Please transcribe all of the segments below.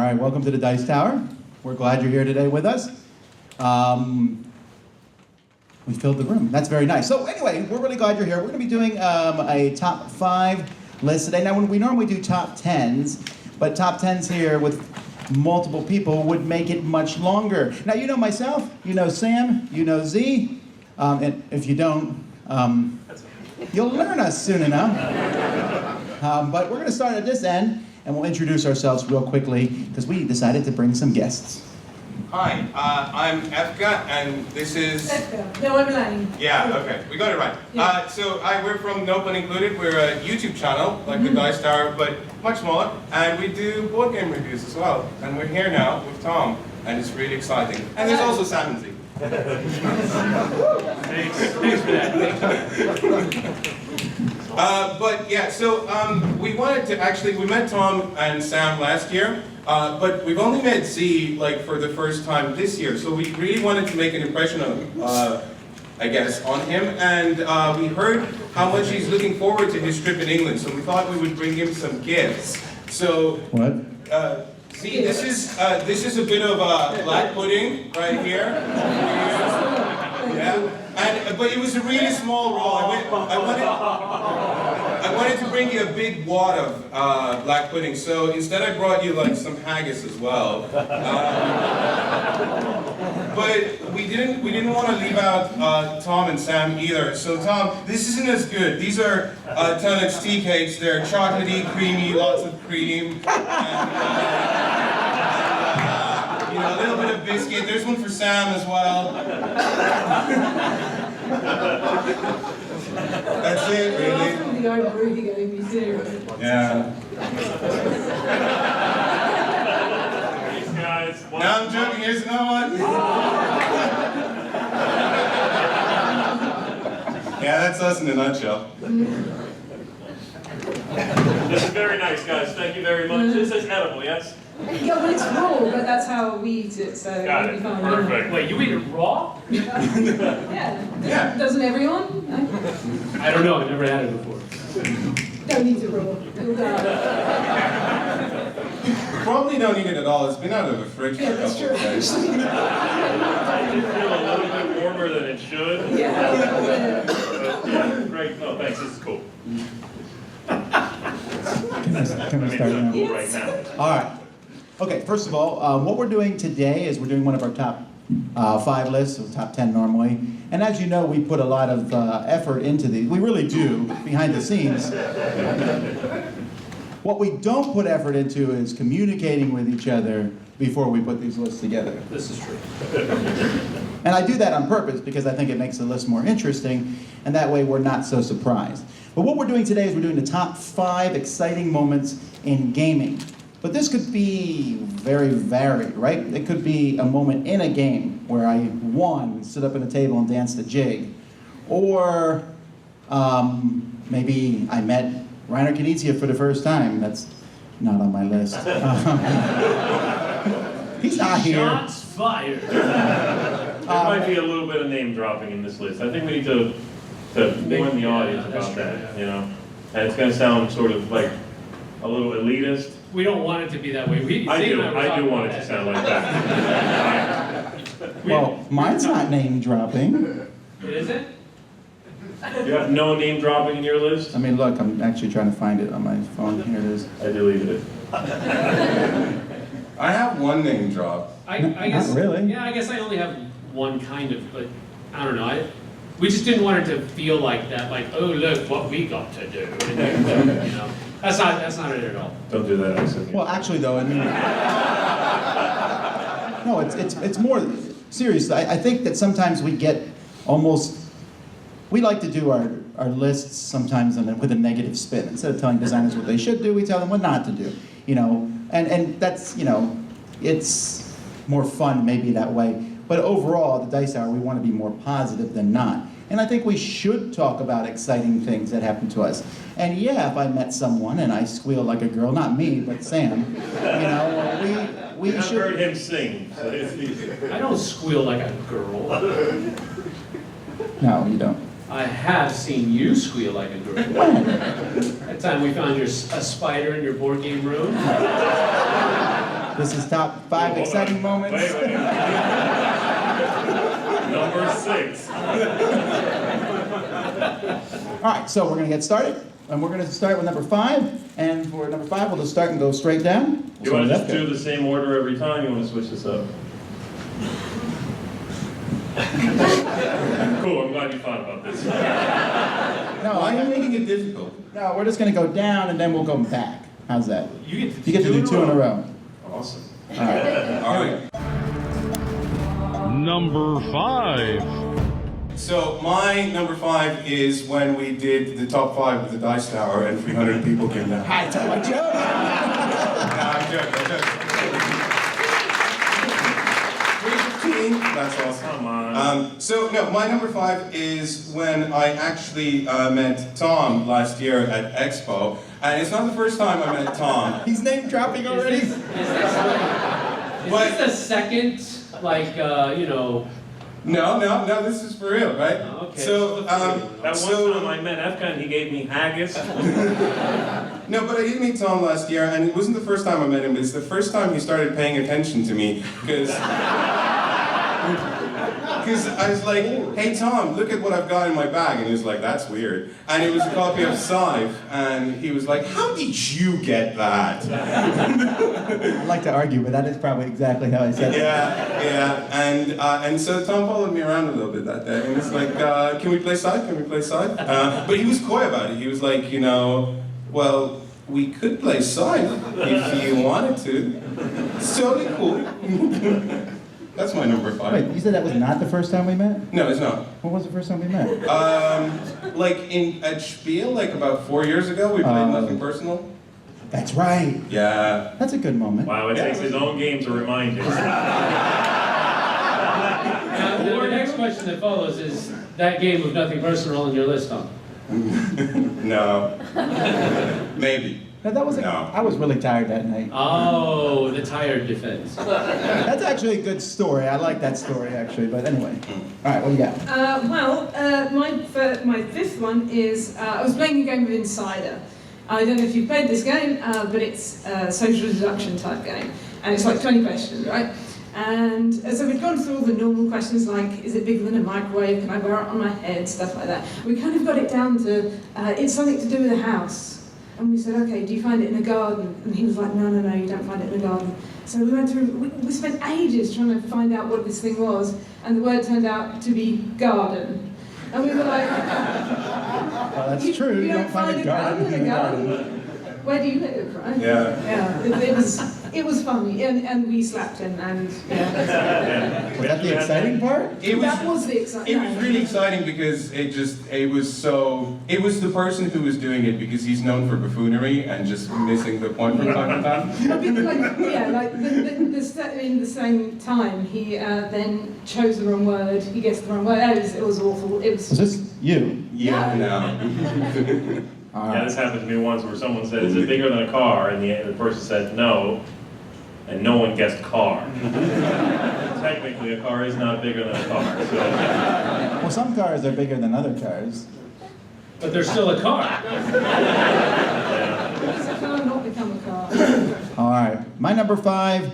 right, welcome to the Dice Tower. We're glad you're here today with us. We filled the room. That's very nice. So anyway, we're really glad you're here. We're going to be doing a top 5 list today. Now, we normally do top 10s, but top 10s here with multiple people would make it much longer. Now, you know myself, you know Sam, you know Z, and if you don't, you'll learn us soon enough. But we're going to start at this end, and we'll introduce ourselves real quickly, because we decided to bring some guests. Hi, I'm Efka, and this is... Efka. No, I'm Elanie. Yeah, okay, we got it right. Yeah. We're from No Pun Included. We're a YouTube channel, like the Dice Tower, but much smaller, and we do board game reviews as well. And we're here now with Tom, and it's really exciting. And there's also Sam and Z. Thanks for that. We wanted to we met Tom and Sam last year, but we've only met Z for the first time this year, so we really wanted to make an impression on him, and we heard how much he's looking forward to his trip in England, so we thought we would bring him some gifts. So, What? see, this is a bit of black pudding right here. Yeah. But it was a really small roll. I wanted to bring you a big wad of black pudding, so instead I brought you some haggis as well. But we didn't want to leave out Tom and Sam either. So Tom, this isn't as good. These are Tunnock's tea cakes. They're chocolatey, creamy, lots of cream. And, a little bit of biscuit. There's one for Sam as well. That's it, really. The overbreathing gave me serious. Yeah. Thanks, guys. No, I'm joking. Here's another one. Yeah, that's us in a nutshell. This is very nice, guys. Thank you very much. This is edible, yes? Yeah, well, it's raw, but that's how we eat it, so Got it'll it. be fine. Perfect. Wait, you eat it raw? Yeah. Doesn't everyone? No? I don't know. I've never had it before. Don't eat it raw. It'll die. Probably don't eat it at all. It's been out of the fridge for a That's couple true. of days. It did feel a little bit warmer than it should. Yeah. But, yeah, great. No, thanks. This is cool. Can we start now? Cool right now. All right. Okay, first of all, what we're doing today is we're doing one of our top 5 lists, or top 10 normally. And as you know, we put a lot of effort into these. We really do, behind the scenes. What we don't put effort into is communicating with each other before we put these lists together. This is true. And I do that on purpose because I think it makes the list more interesting, and that way we're not so surprised. But what we're doing today is we're doing the top 5 exciting moments in gaming. But this could be very varied, right? It could be a moment in a game where I won, stood up at a table and danced a jig. Or maybe I met Reiner Knizia for the first time. That's not on my list. He's not here. Shots fired. There might be a little bit of name dropping in this list. I think we need to warn the audience about that, you know? And it's going to sound sort of like a little elitist. We don't want it to be that way. I do want it to sound like that. Well, mine's not name dropping. It isn't? You have no name dropping in your list? I mean, look, I'm actually trying to find it on my phone. Here it is. I deleted it. I have one name drop. I guess. Not really. Yeah, I guess I only have one kind of, but I don't know. We just didn't want it to feel like that, like, oh look what we got to do. And, you know, that's not it at all. Don't do that, Isaac. Well, actually, though, I mean, no, it's more serious. I think that sometimes we get almost. We like to do our lists sometimes with a negative spin. Instead of telling designers what they should do, we tell them what not to do. You know, and that's, you know, it's more fun maybe that way. But overall, at the Dice Hour, we want to be more positive than not. And I think we should talk about exciting things that happen to us. And yeah, if I met someone and I squeal like a girl, not me, but Sam, you know, we I've should. heard him sing. So it's easy. I don't squeal like a girl. No, you don't. I have seen you squeal like a girl. That time we found a spider in your board game room. This is top 5 Hold on. exciting moments. Wait. Number 6. All right, so we're gonna get started, and we're gonna start with number 5. And for number 5, we'll just start and go straight down. You want to So just do the same order every time? You want to switch this up? Cool, I'm glad you thought about this. No, Why are you making it difficult? No, we're just gonna go down and then we'll go back. How's that? You You get to do 2 in a row. Awesome. All right. All right. Number 5. So my number 5 is when we did the top 5 with the Dice Tower and 300 people came down. Hi, tell my joke. No, I'm joking. 315, that's awesome. Come on. So no, my number 5 is when I actually met Tom last year at Expo, and it's not the first time I met Tom. He's name dropping already. Is this the second, like, No, this is for real, right? Oh, okay. So, That one time I met Efka and he gave me haggis. no, but I did meet Tom last year, and it wasn't the first time I met him, but it's the first time he started paying attention to me, because I was like, hey Tom, look at what I've got in my bag, and he was like, that's weird. And it was a copy of Scythe, and he was like, how did you get that? I'd like to argue, but that is probably exactly how I said it. Yeah, and so Tom followed me around a little bit that day, and it's like, can we play Scythe? Can we play Scythe? But he was coy about it. He was like, well, we could play Scythe if you wanted to. It's totally cool. That's my number 5. Wait, you said that was not the first time we met? No, it's not. When was the first time we met? Like at Spiel, like about 4 years ago, we played Nothing Personal. That's right. Yeah. That's a good moment. Wow, it takes his own game to remind him. Now, the next question that follows is that game with Nothing Personal on your list, Tom? No. Maybe. No, that was. No. I was really tired that night. Oh, the tired defense. That's actually a good story. I like that story actually. But anyway, all right, what do you got? My 5th one is I was playing a game of Insider. I don't know if you've played this game, but it's a social deduction type game, and it's like 20 questions, right? And so we've gone through all the normal questions like, is it bigger than a microwave? Can I wear it on my head? Stuff like that. We kind of got it down to, it's something to do with a house. And we said, okay, do you find it in a garden? And he was like, no, you don't find it in a garden. So we went through, we spent ages trying to find out what this thing was, and the word turned out to be garden. And we were like, Well, that's true. You don't find a garden in a garden. Where do you live, right? Yeah. It was funny, and we slapped him, and yeah. Was that the exciting part? That was the exciting. It was really exciting because it was the person who was doing it because he's known for buffoonery and just missing the point from time to time. In the same time, he then chose the wrong word. He guessed the wrong word. It was awful. It was. Was this you? Yeah, no. Yeah, this happened to me once where someone said, is it bigger than a car? And the person said no, and no one guessed car. Technically, a car is not bigger than a car. So. Well, some cars are bigger than other cars. But there's still a car. It's a car, not become a car. All right, my number 5.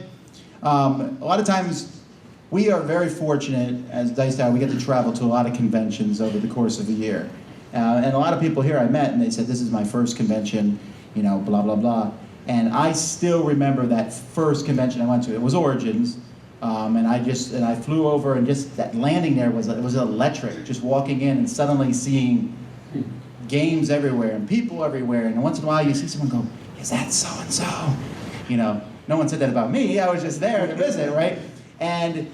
A lot of times, we are very fortunate as Dice Tower. We get to travel to a lot of conventions over the course of a year. And a lot of people here I met, and they said, this is my first convention, blah, blah, blah. And I still remember that first convention I went to. It was Origins, and I flew over, and just that landing there was electric. Just walking in and suddenly seeing games everywhere and people everywhere. And once in a while you see someone go, is that so-and-so? No one said that about me. I was just there to visit, right? And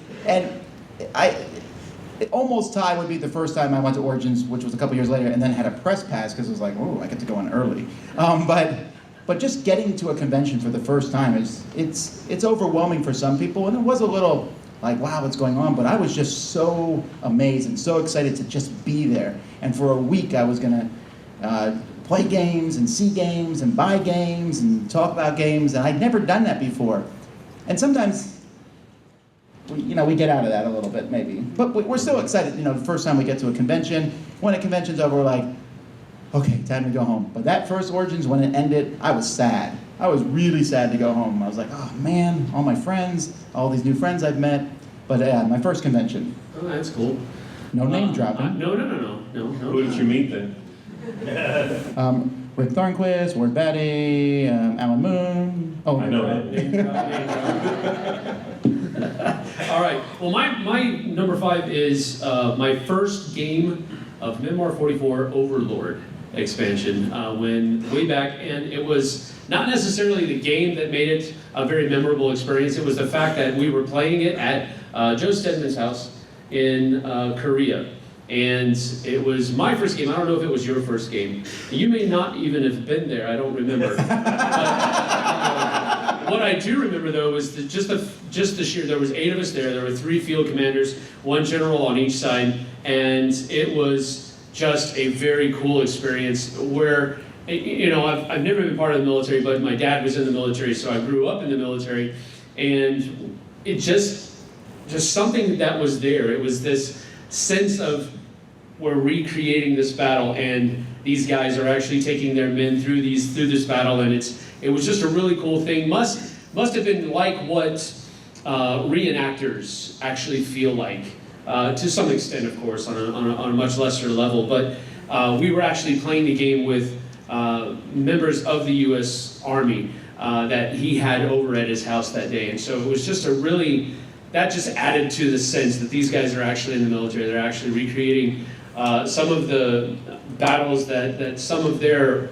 it almost tied would be the first time I went to Origins, which was a couple years later, and then had a press pass because it was like, oh, I get to go in early. But just getting to a convention for the first time it's overwhelming for some people, and it was a little like, wow, what's going on? But I was just so amazed and so excited to just be there. And for a week, I was gonna play games and see games and buy games and talk about games, and I'd never done that before. And sometimes, we get out of that a little bit, maybe. But we're still excited, the first time we get to a convention. When a convention's over, we're like, okay, time to go home. But that first Origins, when it ended, I was sad. I was really sad to go home. I was like, oh man, all my friends, all these new friends I've met. But yeah, my first convention. Oh, that's cool. No name dropping. No. Who did you meet then? Rick Thornquist, Ward Batty, Alan Moon. Oh, I know that. All right. Well, my number 5 is my first game of Memoir 44 Overlord expansion. When way back, and it was not necessarily the game that made it a very memorable experience. It was the fact that we were playing it at Joe Stedman's house in Korea. And it was my first game. I don't know if it was your first game. You may not even have been there. I don't remember. But, what I do remember though was just the sheer. There was 8 of us there. There were 3 field commanders, 1 general on each side, and it was just a very cool experience. Where I've never been part of the military, but my dad was in the military, so I grew up in the military, and it just something that was there. It was this sense of we're recreating this battle, and these guys are actually taking their men through this battle, and it was just a really cool thing. Must have been like what reenactors actually feel like, to some extent, of course, on a much lesser level. But we were actually playing the game with members of the U.S. Army that he had over at his house that day, and so it was just that just added to the sense that these guys are actually in the military. They're actually recreating some of the battles that some of their,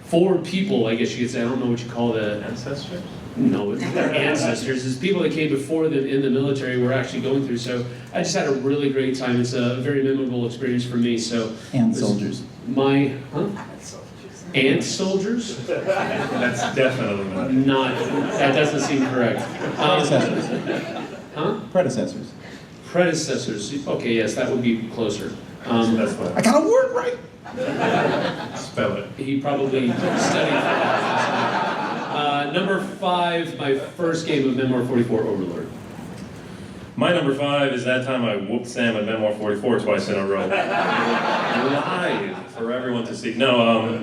forward people, I guess you could say. I don't know what you call the Ancestors? No, their ancestors. It's people that came before them in the military were actually going through. So I just had a really great time. It's a very memorable experience for me. So And soldiers. Ant soldiers? That's definitely not. That doesn't seem correct. Predecessors. Predecessors. Predecessors. Okay, yes, that would be closer. That's what. I got a word right. Spell it. He probably studied for that. Number 5, my first game of Memoir 44 Overlord. My number 5 is that time I whooped Sam at Memoir 44 twice in a row. Live for everyone to see. No,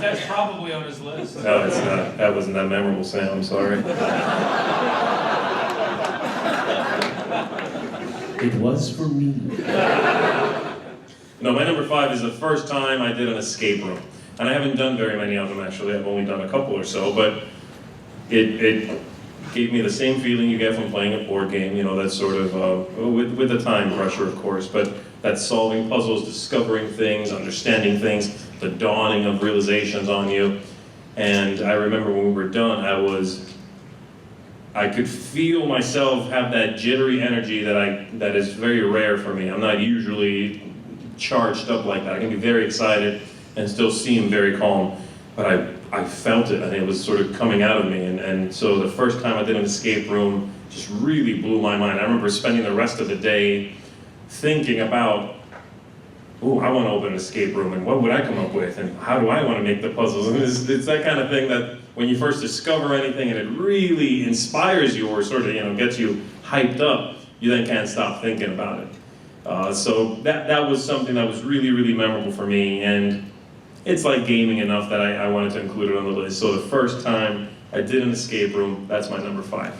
That's probably on his list. no, it's not. That wasn't that memorable, Sam. I'm sorry. It was for me. No, my number 5 is the first time I did an escape room. And I haven't done very many of them, actually. I've only done a couple or so, but it gave me the same feeling you get from playing a board game, that sort of, with the time pressure, of course, but that's solving puzzles, discovering things, understanding things, the dawning of realizations on you. And I remember when we were done, I could feel myself have that jittery energy that is very rare for me. I'm not usually charged up like that. I can be very excited and still seem very calm, but I felt it, and it was sort of coming out of me. And so the first time I did an escape room just really blew my mind. I remember spending the rest of the day thinking about, I want to open an escape room, and what would I come up with, and how do I want to make the puzzles? And it's that kind of thing that when you first discover anything and it really inspires you or sort of gets you hyped up, you then can't stop thinking about it. So that was something that was really, really memorable for me, and it's like gaming enough that I wanted to include it on the list. So the first time I did an escape room, that's my number 5.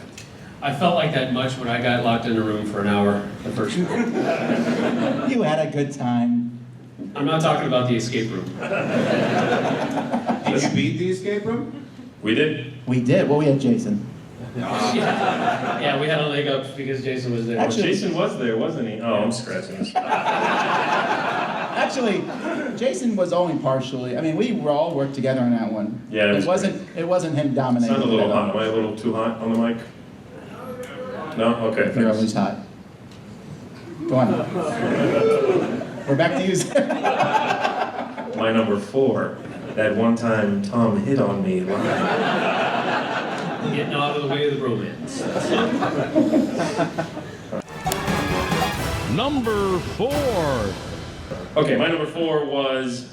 I felt like that much when I got locked in a room for an hour the first time. You had a good time. I'm not talking about the escape room. Did you beat the escape room? We did. We did. Well, we had Jason. Yeah, we had a leg up because Jason was there. Actually- Jason was there, wasn't he? Oh, I'm scratching this. Actually, Jason was only partially. I mean, we were all worked together on that one. Yeah, it wasn't him dominating. Sound a little it at all. hot. Am I a little too hot on the mic? No? Okay, You're thanks. always hot. Go on. We're back to you. My number 4, that one time Tom hit on me live. Getting out of the way of the bromance. Number 4. Okay, my number 4 was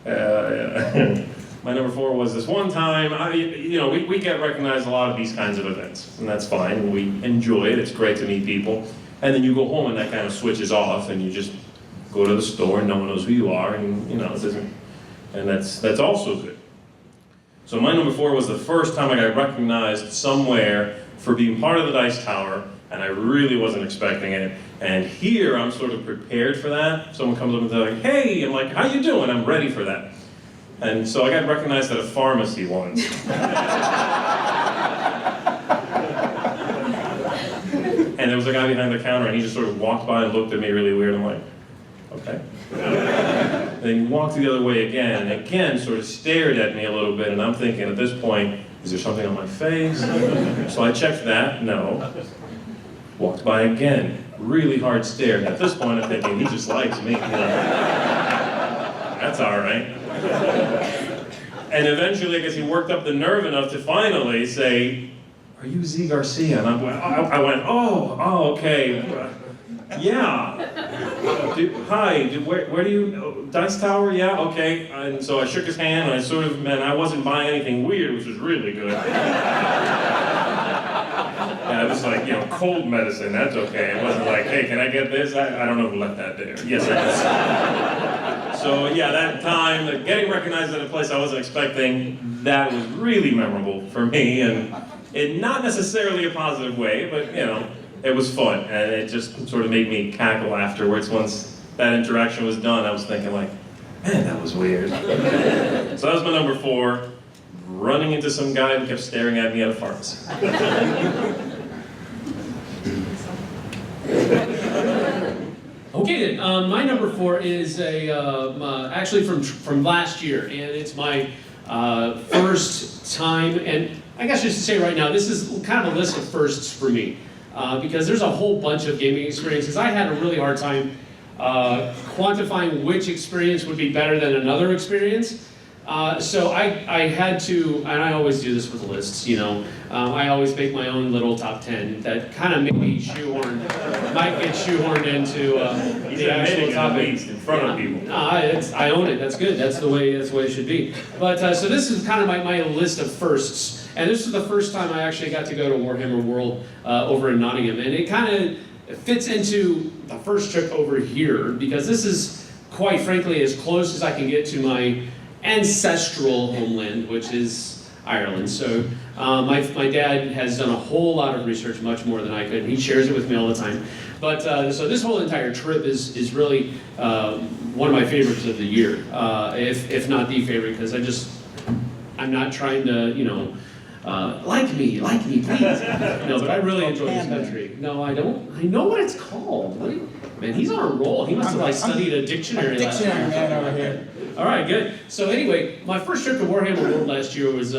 my number 4 was this one time. We get recognized a lot of these kinds of events, and that's fine. We enjoy it. It's great to meet people, and then you go home and that kind of switches off, and you just go to the store and no one knows who you are, and it and that's also good. So my number 4 was the first time I got recognized somewhere for being part of the Dice Tower, and I really wasn't expecting it. And here I'm sort of prepared for that. Someone comes up and they're like, "Hey," I'm like, "How you doing?" I'm ready for that. And so I got recognized at a pharmacy once. And there was a guy behind the counter, and he just sort of walked by and looked at me really weird. I'm like, okay. And then he walked the other way again, and again sort of stared at me a little bit, and I'm thinking at this point, is there something on my face? So I checked that, no. Walked by again, really hard stare. At this point, I'm thinking, he just likes me. You know? That's all right. And eventually, I guess he worked up the nerve enough to finally say, "Are you Z Garcia?" And I went, oh, okay. Yeah. Hi, where do you, Dice Tower? Yeah, okay. And so I shook his hand, and I wasn't buying anything weird, which was really good. Yeah, it was like, cold medicine, that's okay. It wasn't like, "Hey, can I get this?" I don't know who left that there. Yes, I did. So yeah, that time, getting recognized at a place I wasn't expecting, that was really memorable for me, and in not necessarily a positive way, but it was fun, and it just sort of made me cackle afterwards. Once that interaction was done, I was thinking like, man, that was weird. So that was my number 4, running into some guy who kept staring at me at a pharmacy. Okay, then, my number 4 is actually from last year, and it's my first time, and I guess I should say right now, this is kind of a list of firsts for me, because there's a whole bunch of gaming experiences. I had a really hard time quantifying which experience would be better than another experience. So I had to, and I always do this with lists, I always make my own little top 10 that kind of might get shoehorned into the actual topic. In front of people. I own it, that's good, that's the way it should be. But, so this is kind of my list of firsts, and this is the first time I actually got to go to Warhammer World over in Nottingham, and it kind of fits into the first trip over here, because this is, quite frankly, as close as I can get to my ancestral homeland, which is Ireland. So my dad has done a whole lot of research, much more than I could, and he shares it with me all the time. But so this whole entire trip is really one of my favorites of the year, if not the favorite, because I'm not trying to, like me, please. No, but I really enjoy this country. No, I don't. I know what it's called. Man, he's on a roll. He must have studied a dictionary last year. man over here. All right, good. So anyway, my first trip to Warhammer World last year was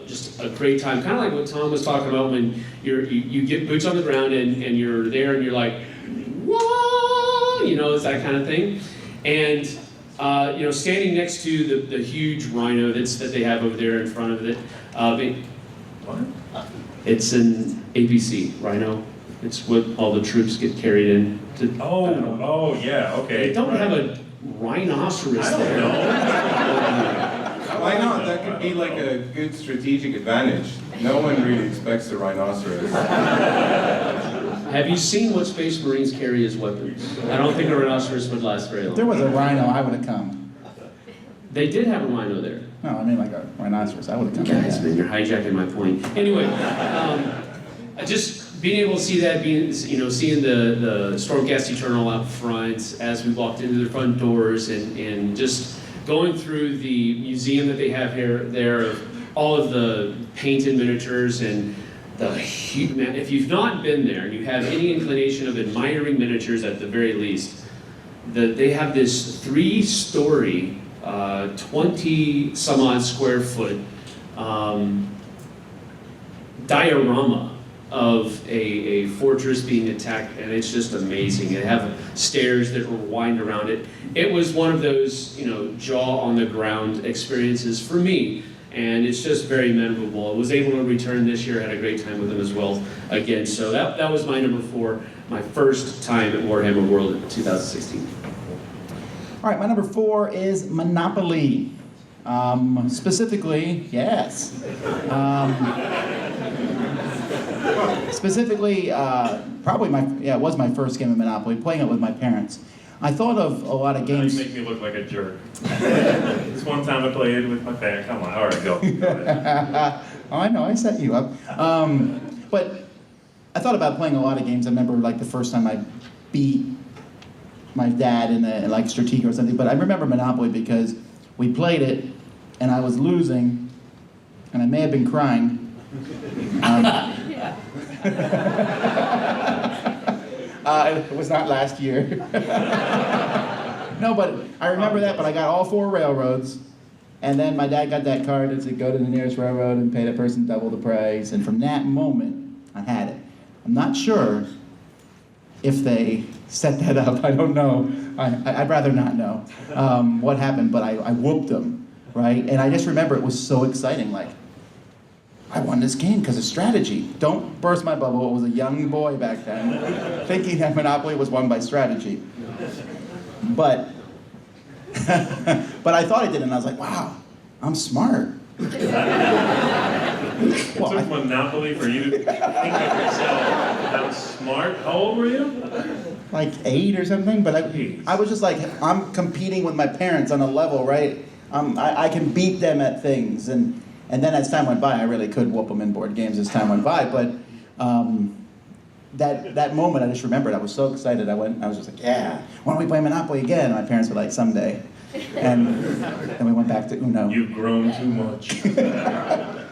just a great time. Kind of like what Tom was talking about when you get boots on the ground and you're there and you're like, whoa, it's that kind of thing. And standing next to the huge rhino that they have over there in front of it. What? It's an APC rhino. It's what all the troops get carried in. Oh, yeah, okay. They don't have a rhinoceros there. Why not? That could be like a good strategic advantage. No one really expects a rhinoceros. Have you seen what Space Marines carry as weapons? I don't think a rhinoceros would last very long. If there was a rhino, I would have come. They did have a rhino there. No, I mean like a rhinoceros. I would have come. Guys, man, you're hijacking my point. Anyway, just being able to see that, seeing the Stormcast Eternal out front as we walked into the front doors, and just going through the museum that they have there of all of the painted miniatures and the huge, man, if you've not been there and you have any inclination of admiring miniatures at the very least, they have this 3-story, 20 some odd square foot diorama of a fortress being attacked, and it's just amazing. They have stairs that wind around it. It was one of those, jaw on the ground experiences for me, and it's just very memorable. I was able to return this year, had a great time with them as well again. So that was my number 4, my first time at Warhammer World in 2016. All right, my number 4 is Monopoly. Specifically, yes. Specifically, probably it was my first game of Monopoly, playing it with my parents. I thought of a lot of Now games. you make me look like a jerk. This one time I played with my family. Come on, all right, go. Go ahead. Oh, I know, I set you up. But I thought about playing a lot of games. I remember like the first time I beat my dad in a like Stratega or something. But I remember Monopoly because we played it and I was losing, and I may have been crying. It was not last year. No, but I remember that. But I got all 4 railroads. And then my dad got that card that said, go to the nearest railroad and pay the person double the price. And from that moment, I had it. I'm not sure if they set that up. I don't know. I'd rather not know what happened, but I whooped them, right? And I just remember it was so exciting. Like, I won this game because of strategy. Don't burst my bubble. I was a young boy back then, thinking that Monopoly was won by strategy. But but I thought I did, and I was like, wow, I'm smart. It took Monopoly for you to think of yourself that smart. How old were you? Like 8 or something, but I was just like, I'm competing with my parents on a level, right? I can beat them at things, and then as time went by, I really could whoop them in board games as time went by, but that moment, I just remembered, I was so excited, I was just like, yeah, why don't we play Monopoly again? And my parents were like, someday. And then we went back to Uno. You've grown too much.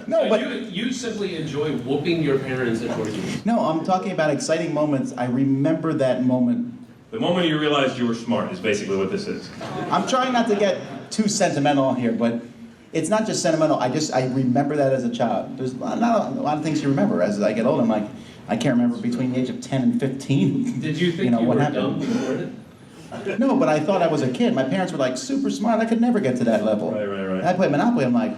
No, So but you simply enjoy whooping your parents at board games. no, I'm talking about exciting moments. I remember that moment. The moment you realized you were smart is basically what this is. I'm trying not to get too sentimental here, but it's not just sentimental. I remember that as a child. There's not a lot of things you remember as I get older. I'm like, I can't remember between the age of 10 and 15. Did you think you what were happened. dumb before it? No, but I thought I was a kid. My parents were like super smart. I could never get to that level. Right. And I played Monopoly. I'm like,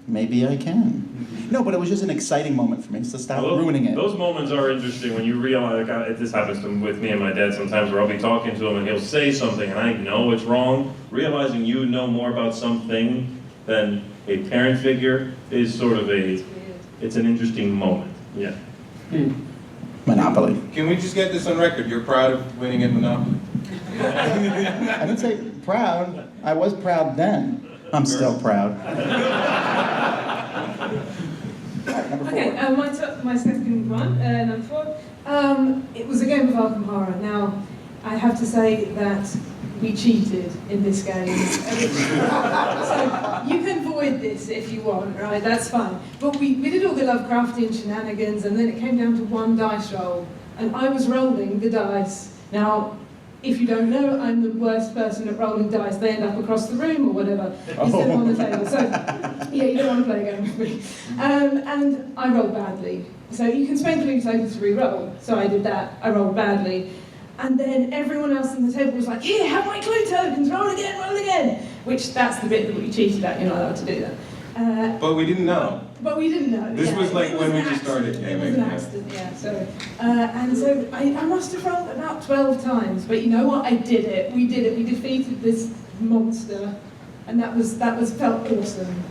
maybe I can. No, but it was just an exciting moment for me. So stop ruining it. Those moments are interesting when you realize, like, this happens with me and my dad sometimes, where I'll be talking to him and he'll say something and I know it's wrong. Realizing you know more about something than a parent figure is sort of it's an interesting moment. Yeah. Monopoly. Can we just get this on record? You're proud of winning at Monopoly? I didn't say proud. I was proud then. I'm still proud. Number 4. Okay, my second one, number 4. It was a game of Arkham Horror. Now, I have to say that we cheated in this game. So you can void this if you want, right? That's fine. But we did all the Lovecraftian shenanigans, and then it came down to 1 dice roll, and I was rolling the dice. Now, if you don't know, I'm the worst person at rolling dice. They end up across the room or whatever, instead of on the table. So, yeah, you don't want to play a game with me. And I rolled badly. So you can spend clue tokens to re-roll. So I did that. I rolled badly. And then everyone else on the table was like, here, have my clue tokens, roll again. Which, that's the bit that we cheated at. You're not allowed to do that. But we didn't know. But we didn't know. This was like it when we an just started accident. gaming, It was an yeah. accident, yeah. So, and so I must have rolled about 12 times. But you know what? I did it. We did it. We defeated this monster, and that felt awesome.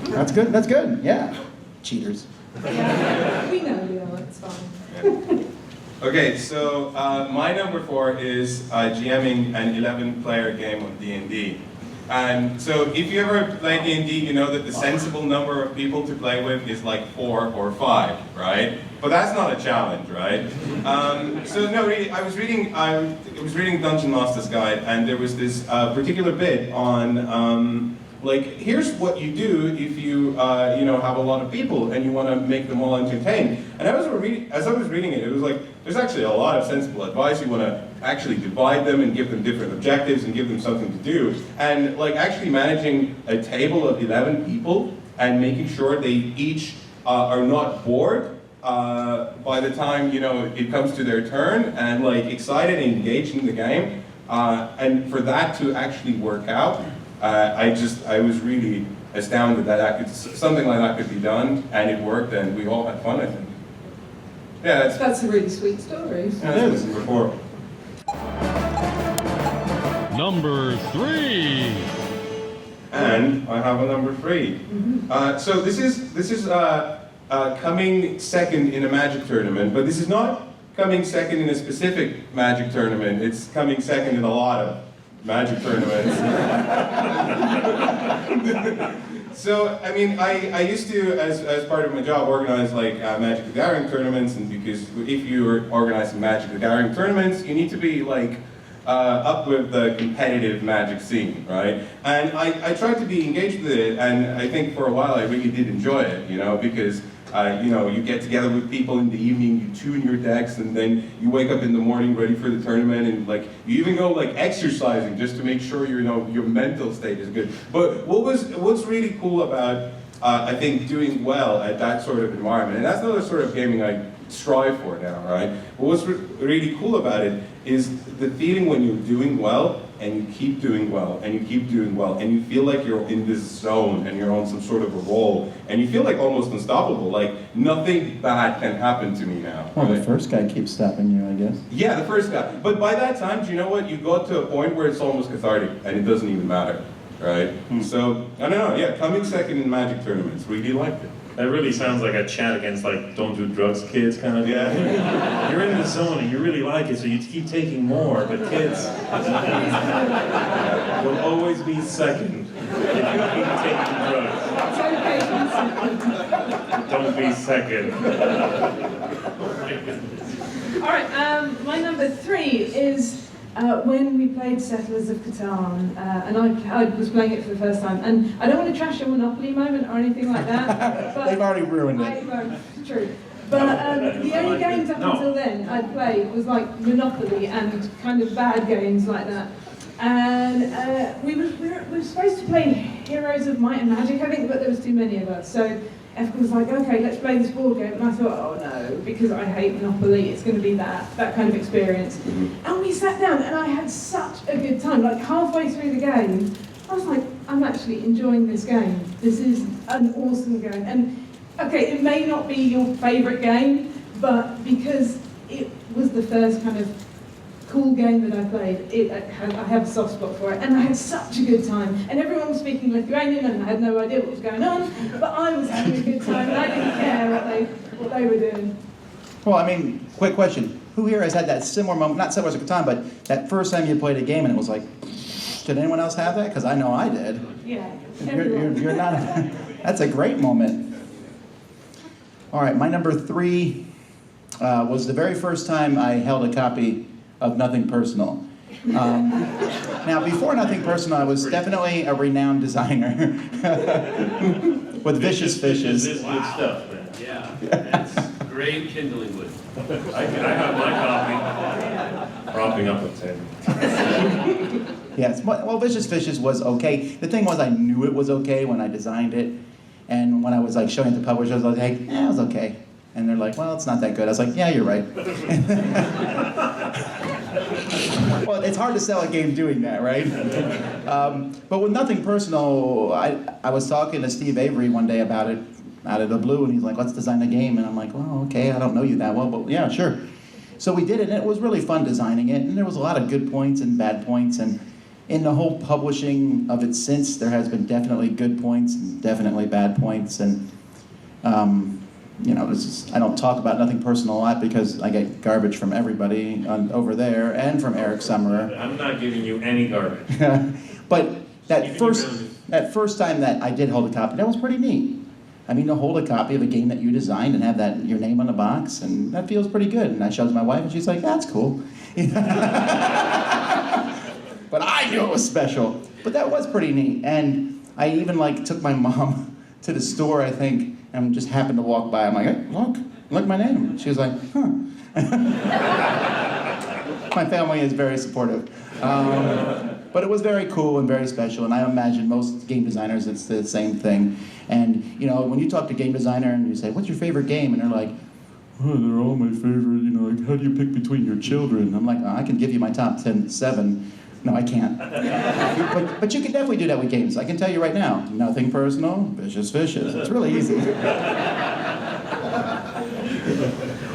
That's good. That's good. Yeah. Cheaters. Yeah. We know. It's fine. Okay, so my number 4 is GMing an 11-player game of D&D. And so if you ever play D&D, you know that the sensible number of people to play with is like 4 or 5, right? But that's not a challenge, right? So no, really, I was reading Dungeon Master's Guide, and there was this particular bit on like, here's what you do if you have a lot of people and you want to make them all entertained. And as I was reading it, it was like, there's actually a lot of sensible advice. You want to actually divide them and give them different objectives and give them something to do. And like actually managing a table of 11 people and making sure they each are not bored by the time it comes to their turn, and like excited and engaged in the game. And for that to actually work out, I was really astounded that something like that could be done, and it worked, and we all had fun, I think. Yeah, That's a really sweet story. that's number 4. Number 3. And I have a number 3. So this is coming second in a Magic tournament, but this is not coming second in a specific Magic tournament. It's coming second in a lot of Magic tournaments. So, I mean, I used to, as part of my job, organize like Magic the Gathering tournaments, and because if you're organizing Magic the Gathering tournaments, you need to be like up with the competitive Magic scene, right? And I tried to be engaged with it, and I think for a while I really did enjoy it, you know, because you know, you get together with people in the evening, you tune your decks, and then you wake up in the morning ready for the tournament, and like you even go like exercising just to make sure you know your mental state is good. But what's really cool about I think doing well at that sort of environment, and that's not the sort of gaming I strive for now, right? But what's really cool about it is the feeling when you're doing well, and you keep doing well, and you keep doing well, and you feel like you're in this zone, and you're on some sort of a roll, and you feel like almost unstoppable, like nothing bad can happen to me now. Well, right? the first guy keeps stopping you, I guess. Yeah, the first guy. But by that time, do you know what? You got to a point where it's almost cathartic, and it doesn't even matter, right? So, I don't know, yeah, coming second in Magic tournaments, really liked it. That really sounds like a chat against like don't do drugs, kids kind of thing. Yeah. You're in the zone and you really like it, so you keep taking more. But kids will always be second if you keep taking drugs. Don't be second. All right, my number 3 is when we played Settlers of Catan, and I was playing it for the first time, and I don't want to trash a Monopoly moment or anything like that. But They've already ruined it. True. But the only games up until then I'd played was like Monopoly and kind of bad games like that. And we were supposed to play Heroes of Might and Magic, I think, but there was too many of us. So Efka was like, okay, let's play this board game. And I thought, oh no, because I hate Monopoly, it's going to be that kind of experience. And we sat down and I had such a good time. Like halfway through the game, I was like, I'm actually enjoying this game. This is an awesome game. And okay, it may not be your favourite game, but because it was the first kind of cool game that I played, I have a soft spot for it, and I had such a good time. And everyone was speaking Lithuanian, and I had no idea what was going on, but I was having a good time, and I didn't care what they were doing. Well, I mean, quick question. Who here has had that similar moment, not Settlers of Catan, but that first time you played a game and it was like, did anyone else have that? Because I know I did. Yeah, You're not, that's a great moment. All right, my number 3 was the very first time I held a copy of Nothing Personal. Now, before Nothing Personal, I was definitely a renowned designer with Vicious Fishes. This is good stuff, man. Yeah, it's great kindling wood. I have my copy. Propping up a table. Yes, well, Vicious Fishes was okay. The thing was, I knew it was okay when I designed it, and when I was like showing it to publishers, I was like, it was okay. And they're like, well, it's not that good. I was like, yeah, you're right. Well, it's hard to sell a game doing that, right? But with Nothing Personal, I was talking to Steve Avery one day about it out of the blue, and he's like, let's design a game. And I'm like, well, okay, I don't know you that well, but yeah, sure. So we did it, and it was really fun designing it, and there was a lot of good points and bad points, and in the whole publishing of it since, there has been definitely good points and definitely bad points, and you know, I don't talk about Nothing Personal a lot because I get garbage from everybody over there and from Eric Summerer. I'm not giving you any garbage. But that first time that I did hold a copy, that was pretty neat. I mean, to hold a copy of a game that you designed and have your name on the box, and that feels pretty good. And I showed it to my wife, and she's like, "That's cool." But I knew it was special. But that was pretty neat. And I even took my mom to the store, I think, and just happened to walk by. I'm like, hey, look my name. She was like, huh. My family is very supportive. But it was very cool and very special, and I imagine most game designers, it's the same thing. And, you know, when you talk to a game designer and you say, what's your favorite game? And they're like, oh, they're all my favorite, you know, like, how do you pick between your children? I'm like, oh, I can give you my top 7. No, I can't. But you can definitely do that with games. I can tell you right now, Nothing Personal, Vicious Fishes. It's really easy.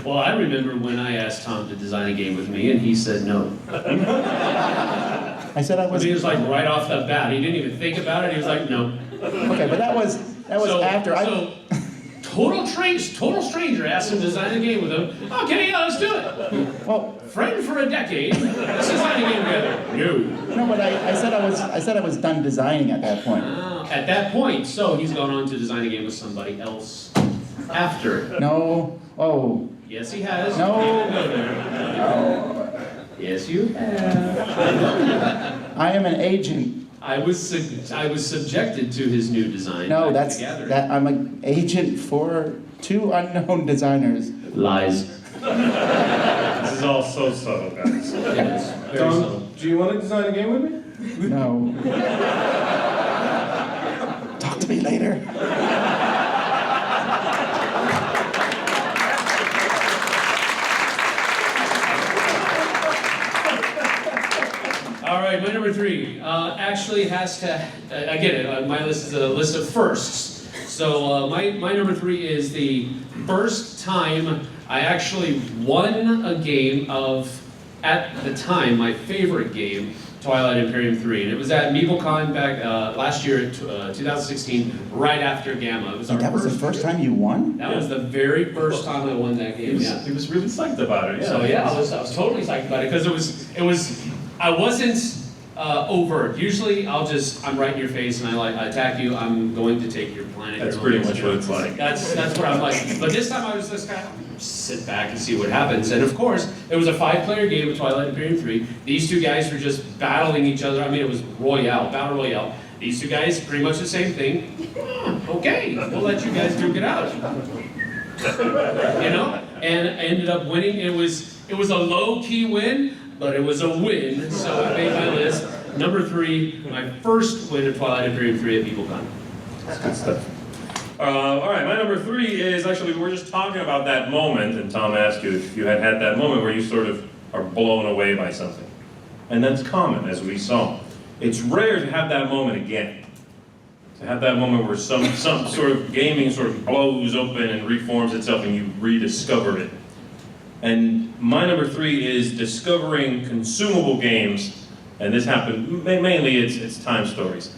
Well, I remember when I asked Tom to design a game with me, and he said no. I said I was. He was like right off the bat. He didn't even think about it. He was like, no. Okay, but that was after I. total stranger asked him to design a game with him. Okay, yeah, let's do it. Well, Friend for a decade, let's design a game together. No. no, but I said I was done designing at that point. At that point, so he's gone on to design a game with somebody else after. No. Oh. Yes, he has. No. Yes, you have. I am an agent. I was subjected to his new design. No, back at the Gathering. I'm an agent for 2 unknown designers. Lies. This is all so subtle, guys. It is. Very Tom, subtle. do you want to design a game with me? No. Talk to me later. All right, my number 3 actually has to, again, my list is a list of firsts. So my number 3 is the first time I actually won a game of, at the time, my favorite game, Twilight Imperium 3. And it was at MeepleCon back last year, 2016, right after Gamma. It was our That was the first time you won? That was the very first time I won that game, yeah. He was really psyched about it, yeah. So yeah, I was totally psyched about it because I wasn't overt. Usually I'm right in your face and I attack you. I'm going to take your planet. That's pretty much what it's like. That's what I'm like. But this time I was just kind of sit back and see what happens. And of course, it was a 5-player game of Twilight Imperium 3. These two guys were just battling each other. I mean, it was battle royale. These two guys, pretty much the same thing. Okay, we'll let you guys duke it out. You know, and I ended up winning. It was a low-key win, but it was a win, so I made my list. Number 3, my first win of Twilight Imperium 3 at MeepleCon. That's good stuff. All right, my number 3 is actually, we were just talking about that moment, and Tom asked you if you had had that moment where you sort of are blown away by something. And that's common, as we saw. It's rare to have that moment again. To have that moment where some sort of gaming sort of blows open and reforms itself and you rediscover it. And my number 3 is discovering consumable games, and this happened, mainly it's time stories,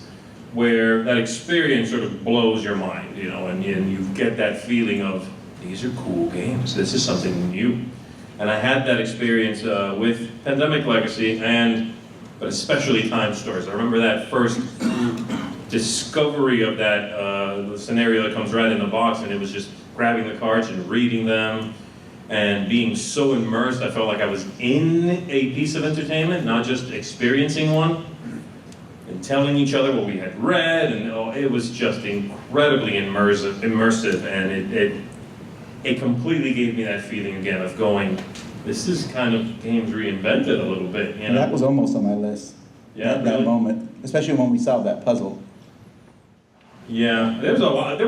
where that experience sort of blows your mind, you know, and you get that feeling of, these are cool games, this is something new. And I had that experience with Pandemic Legacy, but especially Time Stories. I remember that first discovery of that the scenario that comes right in the box, and it was just grabbing the cards and reading them, and being so immersed, I felt like I was in a piece of entertainment, not just experiencing one, and telling each other what we had read, and it was just incredibly immersive, and it completely gave me that feeling again of going, this is kind of games reinvented a little bit, you know? That was almost on my list. Yeah, that really? moment, especially when we solved that puzzle. Yeah, there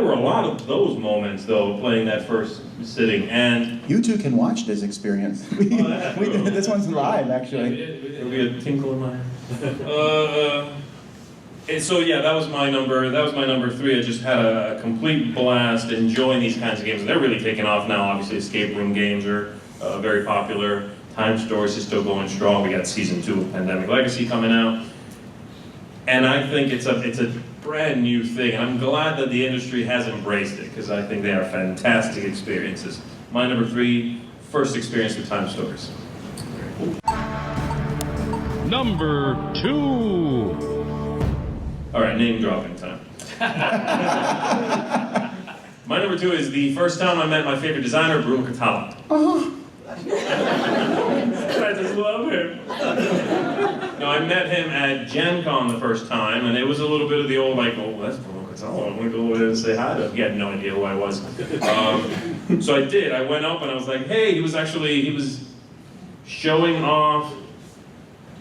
were a lot of those moments though, playing that first sitting, and You two can watch this experience. This one's live, actually. there'll be a tinkle in my head. And so yeah, that was my number 3. I just had a complete blast enjoying these kinds of games, and they're really taking off now. Obviously, escape room games are very popular. Time Stories is still going strong. We got season 2 of Pandemic Legacy coming out, and I think it's a brand new thing, and I'm glad that the industry has embraced it, because I think they are fantastic experiences. My number 3, first experience with Time Stories. Number 2. All right, name dropping time. My number 2 is the first time I met my favorite designer, Bruno Catala. I just love him. No, I met him at Gen Con the first time, and it was a little bit of the old, like, oh, that's Bruno Catala. I'm going to go over there and say hi to him. He had no idea who I was. So I did. I went up and I was like, hey, he was showing off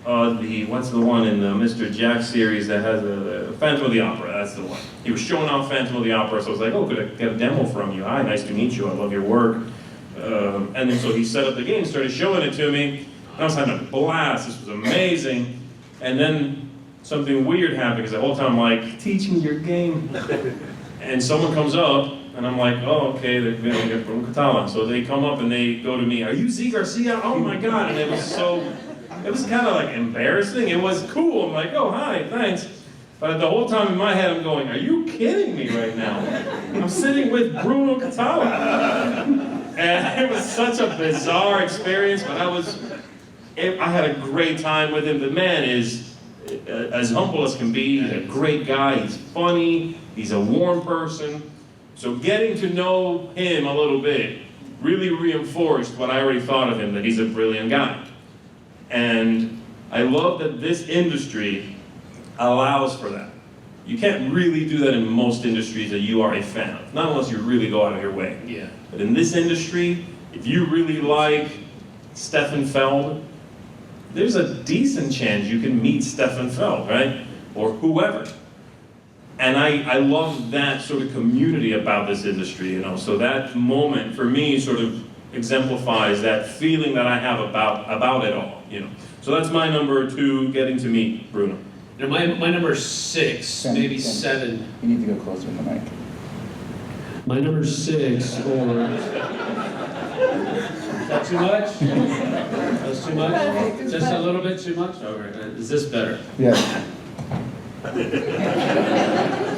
what's the one in the Mr. Jack series that has a Phantom of the Opera, that's the one. He was showing off Phantom of the Opera, so I was like, oh, could I get a demo from you? Hi, nice to meet you, I love your work. And then so he set up the game, started showing it to me, and I was having a blast, this was amazing. And then something weird happened, because the whole time I'm like, teaching your game. And someone comes up, and I'm like, oh, okay, they're going to get from Catala. So they come up and they go to me, are you Z Garcia? Oh my God, and it was kind of like embarrassing. It was cool. I'm like, oh, hi, thanks. But the whole time in my head, I'm going, are you kidding me right now? I'm sitting with Bruno Catala. And it was such a bizarre experience, but I had a great time with him. The man is as humble as can be. He's a great guy. He's funny. He's a warm person. So getting to know him a little bit really reinforced what I already thought of him, that he's a brilliant guy. And I love that this industry allows for that. You can't really do that in most industries that you are a fan of, not unless you really go out of your way. Yeah. But in this industry, if you really like Stefan Feld, there's a decent chance you can meet Stefan Feld, right? Or whoever. And I love that sort of community about this industry, you know. So that moment for me sort of exemplifies that feeling that I have about it all, you know. So that's my number 2, getting to meet Bruno. Now my number 6, maybe 7. You need to go closer to the mic. My number 6, or is that too much? That's too much? Just a little bit too much? Okay. Is this better? Yeah.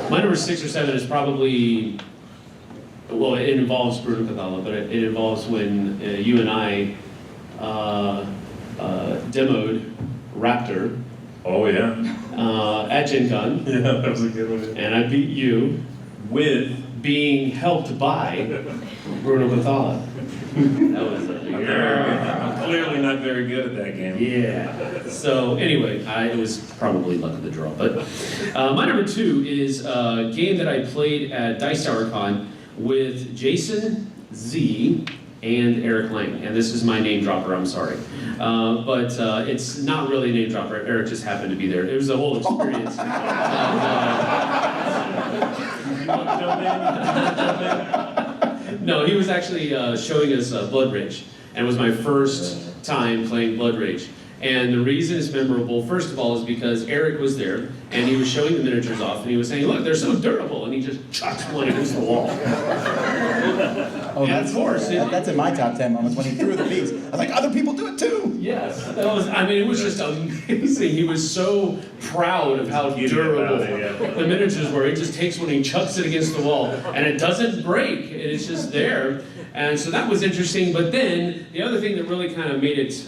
My number 6 or 7 is probably, well, it involves Bruno Catala, but it involves when you and I demoed Raptor. Oh yeah. At Gen Con. Yeah, that was a good one. And I beat you with being helped by Bruno Catala. That was I'm clearly not very good at that game. yeah. So anyway, it was probably luck of the draw. But my number 2 is a game that I played at Dice Tower Con with Jason Z and Eric Lang. And this is my name dropper, I'm sorry. But it's not really a name dropper. Eric just happened to be there. It was a whole experience. No, he was actually showing us Blood Rage, and it was my first time playing Blood Rage. And the reason it's memorable, first of all, is because Eric was there, and he was showing the miniatures off, and he was saying, look, they're so durable, and he just chucks one against the wall. Oh, And of course, that's in my top 10 moments when he threw the piece. I was like, other people do it too. Yes, it was just amazing. He was so proud of how durable the miniatures were. He just takes one and he chucks it against the wall, and it doesn't break. It's just there. And so that was interesting. But then the other thing that really kind of made it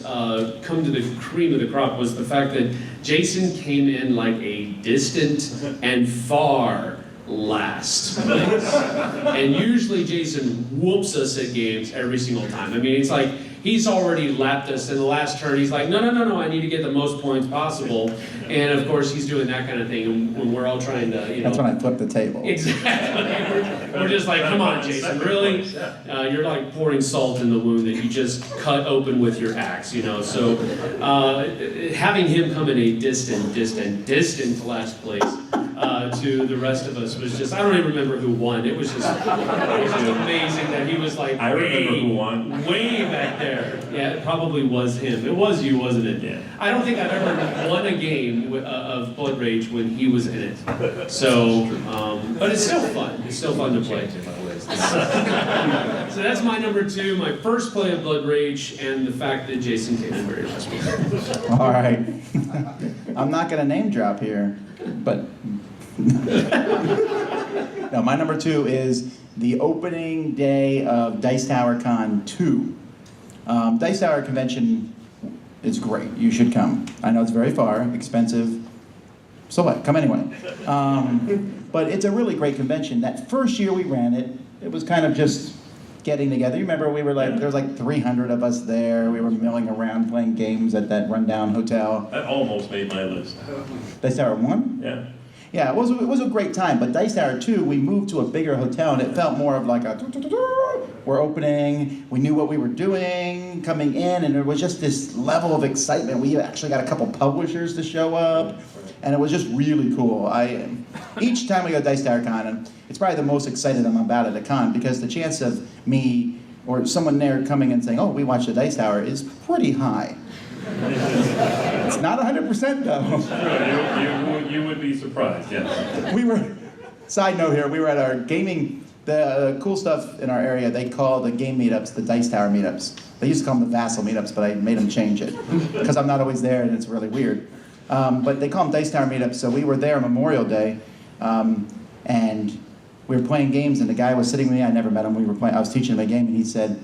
come to the cream of the crop was the fact that Jason came in like a distant and far last place. And usually Jason whoops us at games every single time. I mean, it's like he's already lapped us in the last turn. He's like, no, I need to get the most points possible. And of course, he's doing that kind of thing when we're all trying to, you know. That's when I flip the table. Exactly. We're just like, come on, Jason, really? You're like pouring salt in the wound that you just cut open with your axe, you know. So having him come in a distant last place to the rest of us was just, I don't even remember who won. It was just amazing that he was like, I remember who won. Way back there. Yeah, it probably was him. It was you, wasn't it? Yeah. I don't think I've ever won a game of Blood Rage when he was in it. So, but it's still fun. It's still fun to play. So that's my number 2, my first play of Blood Rage, and the fact that Jason came in very last week. All right. I'm not going to name drop here, but no, my number 2 is the opening day of Dice Tower Con 2. Dice Tower Convention is great. You should come. I know it's very far, expensive. So what? Come anyway. But it's a really great convention. That first year we ran it, it was kind of just getting together. You remember we were like, there was like 300 of us there. We were milling around playing games at that rundown hotel. That almost made my list. Dice Tower 1? Yeah. Yeah, it was a great time, but Dice Tower 2, we moved to a bigger hotel, and it felt more of like a, we're opening, we knew what we were doing, coming in, and there was just this level of excitement. We actually got a couple publishers to show up, and it was just really cool. Each time we go to Dice Tower Con, and it's probably the most excited I'm about at a con, because the chance of me or someone there coming and saying, oh, we watched the Dice Tower is pretty high. It's not 100% though. You would be surprised, yes. Side note here, we were at our gaming, the cool stuff in our area, they call the game meetups the Dice Tower meetups. They used to call them the Vassal meetups, but I made them change it. Because I'm not always there and it's really weird. But they call them Dice Tower meetups, so we were there Memorial Day, and we were playing games, and the guy was sitting with me. I never met him. I was teaching him a game, and he said,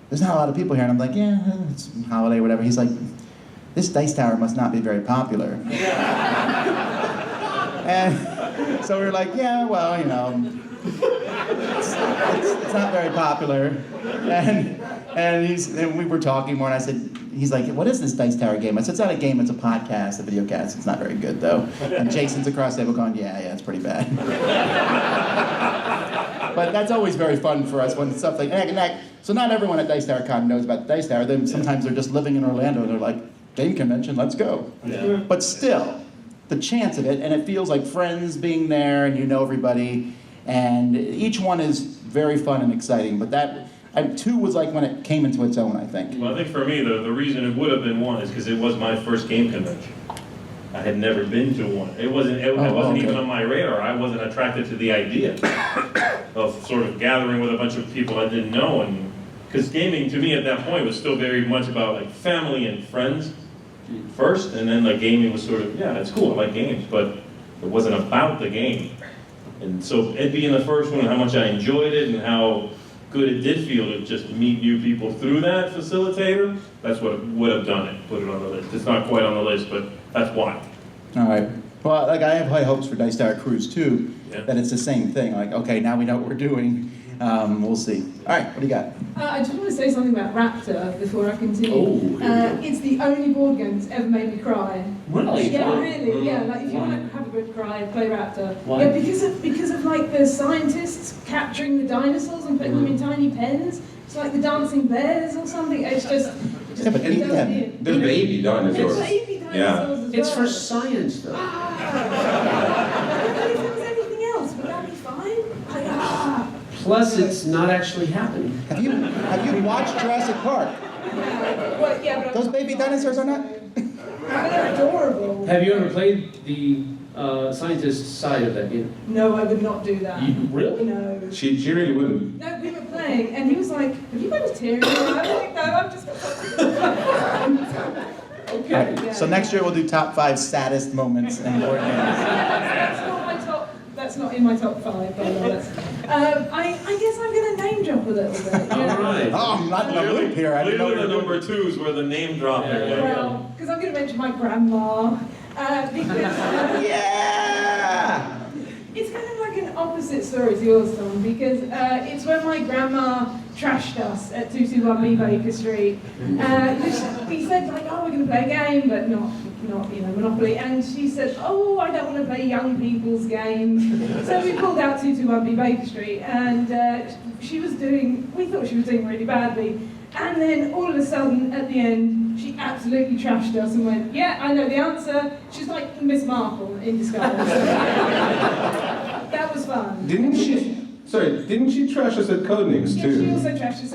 "There's not a lot of people here." And I'm like, "Yeah, it's a holiday, whatever." He's like, "This Dice Tower must not be very popular." And so we were like, "Yeah, well, you know, it's not very popular." And we were talking more, and I said, he's like, "What is this Dice Tower game?" I said, "It's not a game, it's a podcast, a video cast. It's not very good, though." And Jason's across the table going, yeah, it's pretty bad. But that's always very fun for us when stuff like that. So not everyone at Dice Tower Con knows about the Dice Tower. Sometimes they're just living in Orlando, and they're like, game convention, let's go. Yeah. But still, the chance of it, and it feels like friends being there, and you know everybody, and each one is very fun and exciting, but two was like when it came into its own, I think. Well, I think for me, the reason it would have been one is because it was my first game convention. I had never been to one. It wasn't even on my radar. I wasn't attracted to the idea of sort of gathering with a bunch of people I didn't know, and because gaming to me at that point was still very much about like family and friends first, and then like gaming was sort of, yeah, it's cool, I like games, but it wasn't about the game. And so it being the first one, and how much I enjoyed it, and how good it did feel to just meet new people through that facilitator, that's what would have done it, put it on the list. It's not quite on the list, but that's why. All right. Well, like I have high hopes for Dice Tower Cruise too, Yeah. that it's the same thing. Like, okay, now we know what we're doing. We'll see. All right, what do you got? I just want to say something about Raptor before I continue. Oh, It's the only board game that's ever made me cry. Really? Yeah, really. Yeah, like if you want to have a good cry, play Raptor. Why? Yeah, because of like the scientists capturing the dinosaurs and putting them in tiny pens. It's like the dancing bears or something. It's just Yeah, but it does yeah, me in. They're baby They're dinosaurs. baby dinosaurs as It's for well. science, though. If there was anything else, would that be fine? Like, Plus, it's not actually happening. Have you watched Jurassic Park? Well, yeah, but Those baby dinosaurs are not. They're adorable. Have you ever played the scientist side of that game? No, I would not do that. Really? No. She really wouldn't. No, we were playing, and he was like, "Have you got a tear in your eye?" I was like, "No, I've just got." Okay. All right, so next year we'll do top 5 saddest moments in board games. That's not my top. That's not in my top 5. But I guess I'm going to name drop a little bit. All right. Oh, I'm not in the loop here. I didn't know Clearly we the were number twos were the name dropping. Yeah. Well, because I'm going to mention my grandma. Because Yeah! it's kind of like an opposite story to yours, Tom, because it's when my grandma trashed us at 221B Baker Street. We said, like, "Oh, we're going to play a game, but not Monopoly." And she said, "Oh, I don't want to play young people's games." So we pulled out 221B Baker Street, and we thought she was doing really badly. And then all of a sudden, at the end, she absolutely trashed us and went, "Yeah, I know the answer." She's like Miss Marple in disguise. That was fun. Didn't she trash us at Codenames Yeah, too? she also trashed us.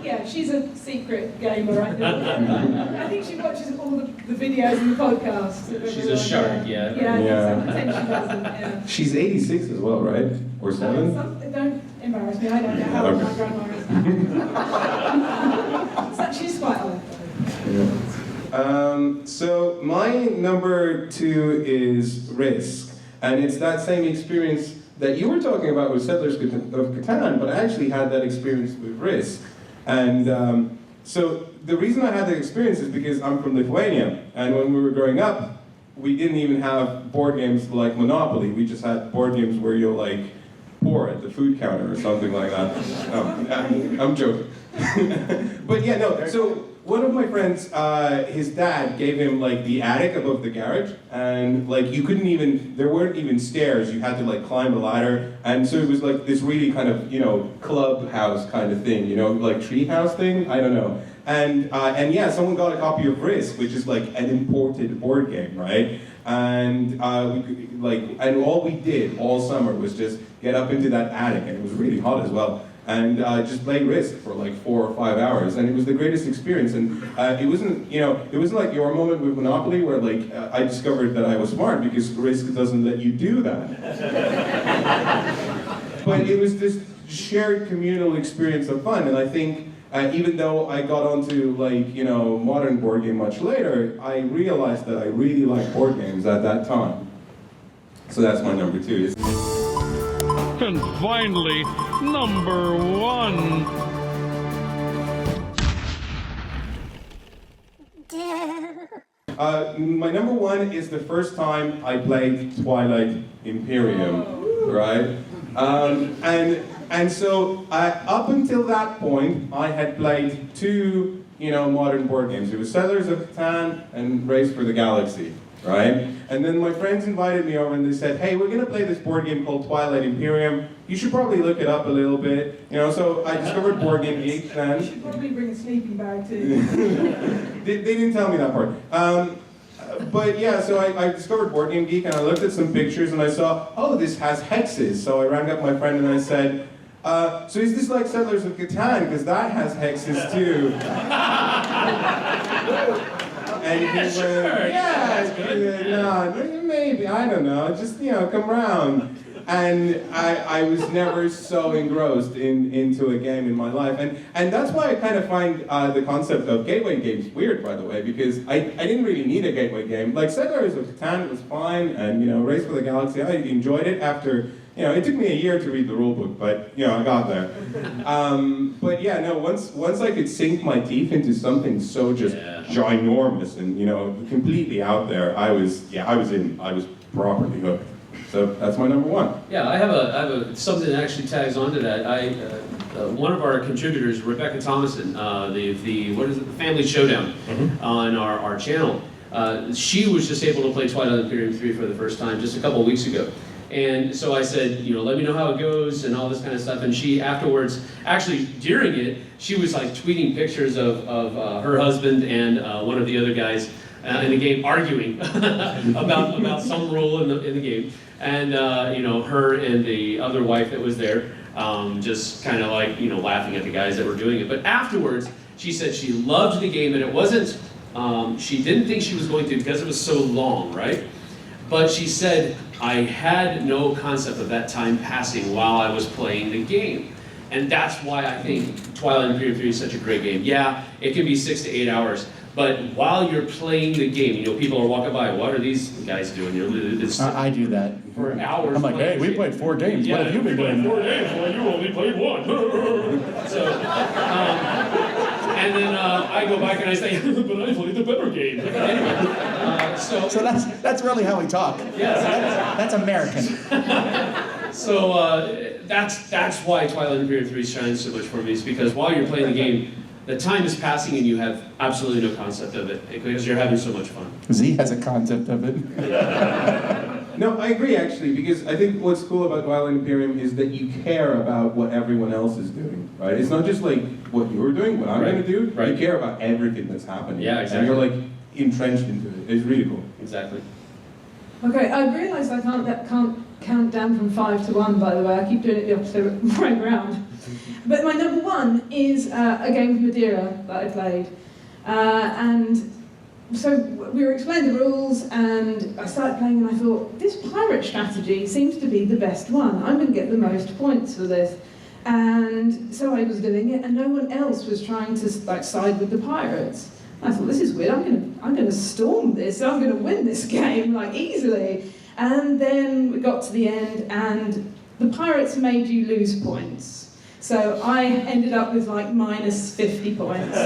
Yeah, she's a secret gamer, I think. I think she watches all the videos and the podcasts. She's a shark, yeah. Yeah, Yeah. I think she doesn't, yeah. She's 86 as well, right? Or 7? Don't embarrass me, I don't know how old my grandma is. So she's quite old. So my number 2 is Risk, and it's that same experience that you were talking about with Settlers of Catan, but I actually had that experience with Risk. And so the reason I had that experience is because I'm from Lithuania, and when we were growing up, we didn't even have board games like Monopoly. We just had board games where you'll like pour at the food counter or something like that. I'm joking. But yeah, no, so one of my friends, his dad gave him like the attic above the garage, and like there weren't even stairs, you had to like climb a ladder, and so it was like this really kind of, clubhouse kind of thing, like treehouse thing, I don't know. And yeah, someone got a copy of Risk, which is like an imported board game, right? And and all we did all summer was just get up into that attic, and it was really hot as well, and just play Risk for like 4 or 5 hours, and it was the greatest experience. And it wasn't like your moment with Monopoly where like I discovered that I was smart, because Risk doesn't let you do that. But it was this shared communal experience of fun, and I think even though I got onto modern board game much later, I realized that I really like board games at that time. So that's my number 2. And finally, number 1. My number 1 is the first time I played Twilight Imperium, right? And so up until that point, I had played 2, modern board games. It was Settlers of Catan and Race for the Galaxy, right? And then my friends invited me over and they said, hey, we're gonna play this board game called Twilight Imperium. You should probably look it up a little bit. So I discovered Board Game Geek then. You should probably bring a sleeping bag too. They didn't tell me that part. But yeah, so I discovered Board Game Geek and I looked at some pictures and I saw, oh, this has hexes. So I rang up my friend and I said, so is this like Settlers of Catan? Because that has hexes too. And he went, yeah, no, maybe, I don't know, just, come around. And I was never so engrossed into a game in my life. And that's why I kind of find the concept of gateway games weird, by the way, because I didn't really need a gateway game. Like Settlers of Catan was fine, and Race for the Galaxy, I enjoyed it after, it took me a year to read the rule book, but I got there. But yeah, no, once I could sink my teeth into something so just ginormous and completely out there, I was properly hooked. So that's my number 1. Yeah, I have something that actually tags onto that. One of our contributors, Rebecca Thomason, the Family Showdown on our channel, she was just able to play Twilight Imperium 3 for the first time just a couple of weeks ago. And so I said, let me know how it goes and all this kind of stuff. And she afterwards, actually during it, she was like tweeting pictures of her husband and one of the other guys in the game arguing about some rule in the game. And her and the other wife that was there just kind of laughing at the guys that were doing it. But afterwards, she said she loved the game and it wasn't, she didn't think she was going to because it was so long, right? But she said, I had no concept of that time passing while I was playing the game. And that's why I think Twilight Imperium 3 is such a great game. Yeah, it can be 6 to 8 hours, but while you're playing the game, people are walking by, what are these guys doing? I do that. For hours. I'm like, hey, we played 4 games. Yeah, what have you been doing? 4 games, well, you only played 1. So, and then I go back and I say, but I played the better game. Anyway, so that's really how we talk. Yeah, that's American. So that's why Twilight Imperium 3 shines so much for me, is because while you're playing the game, the time is passing and you have absolutely no concept of it because you're having so much fun. Z has a concept of it. No, I agree actually, because I think what's cool about Twilight Imperium is that you care about what everyone else is doing, right? It's not just like what you're doing, what I'm going to do. Right. You care about everything that's happening. Yeah, exactly. And you're like entrenched into it. It's really cool. Exactly. Okay, I realised I can't count down from 5 to 1, by the way. I keep doing it the opposite way round. But my number 1 is a game of Madeira that I played. And so we were explaining the rules, and I started playing, and I thought, this pirate strategy seems to be the best one. I'm going to get the most points for this. And so I was doing it, and no one else was trying to side with the pirates. I thought, this is weird. I'm going to storm this. I'm going to win this game easily. And then we got to the end, and the pirates made you lose points. So I ended up with minus 50 points.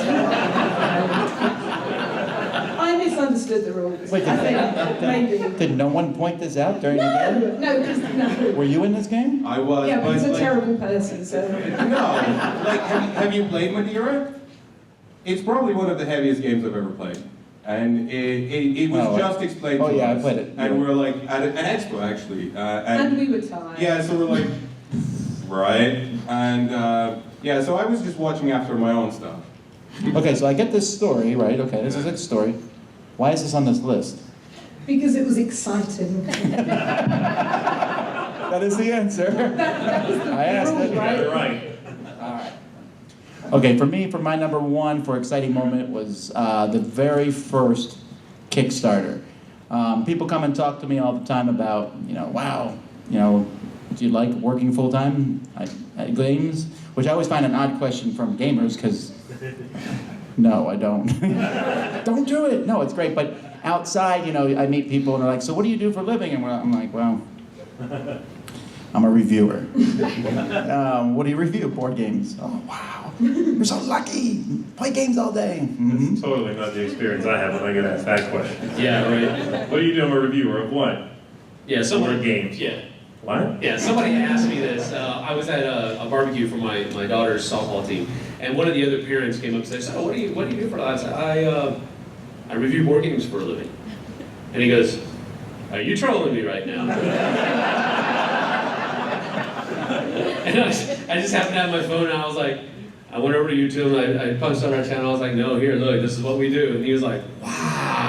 I misunderstood the rules. Wait, maybe. Did no one point this out during the game? No. Were you in this game? I was. Yeah, but he's a terrible person, so. No, have you played Madeira? It's probably one of the heaviest games I've ever played. And it was just explained to us. Oh yeah, I played it. And we're at an expo actually. And we were tired. Yeah, so we're right. And so I was just watching after my own stuff. Okay, so I get this story, right? Okay, this is a story. Why is this on this list? Because it was exciting. That is the answer. That was the I asked rule, it. right? Right. All right. Okay, for me, for my number 1 for exciting moment was the very first Kickstarter. People come and talk to me all the time about, wow, do you like working full-time at games? which I always find an odd question from gamers, because no, I don't. Don't do it. No, it's great. But outside, you know, I meet people and they're like, so what do you do for a living? And I'm like, well, I'm a reviewer. What do you review? Board games. Oh, wow. You're so lucky. Play games all day. Mm-hmm. That's totally not the experience I have when I get asked that question. Yeah, right. What do you do? I'm a reviewer of what? Yeah, Board games. Yeah. What? Yeah, somebody asked me this. I was at a barbecue for my daughter's softball team, and one of the other parents came up and said, "So what do you do for that?" I said, "I review board games for a living." And he goes, "Are you trolling me right now?" And I just happened to have my phone, and I was like, I went over to YouTube, and I punched on our channel. I was like, "No, here, look, this is what we do." And he was like, "Wow."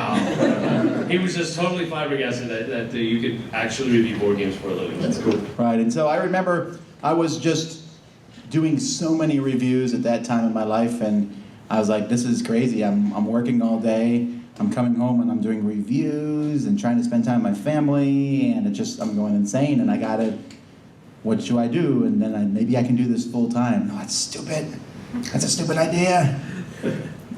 He was just totally flabbergasted that you could actually review board games for a living. That's cool. Right, and so I remember I was just doing so many reviews at that time in my life, and I was like, this is crazy. I'm working all day, I'm coming home and I'm doing reviews and trying to spend time with my family, and I'm going insane, and I gotta, what should I do? And then maybe I can do this full time. No, that's stupid. That's a stupid idea.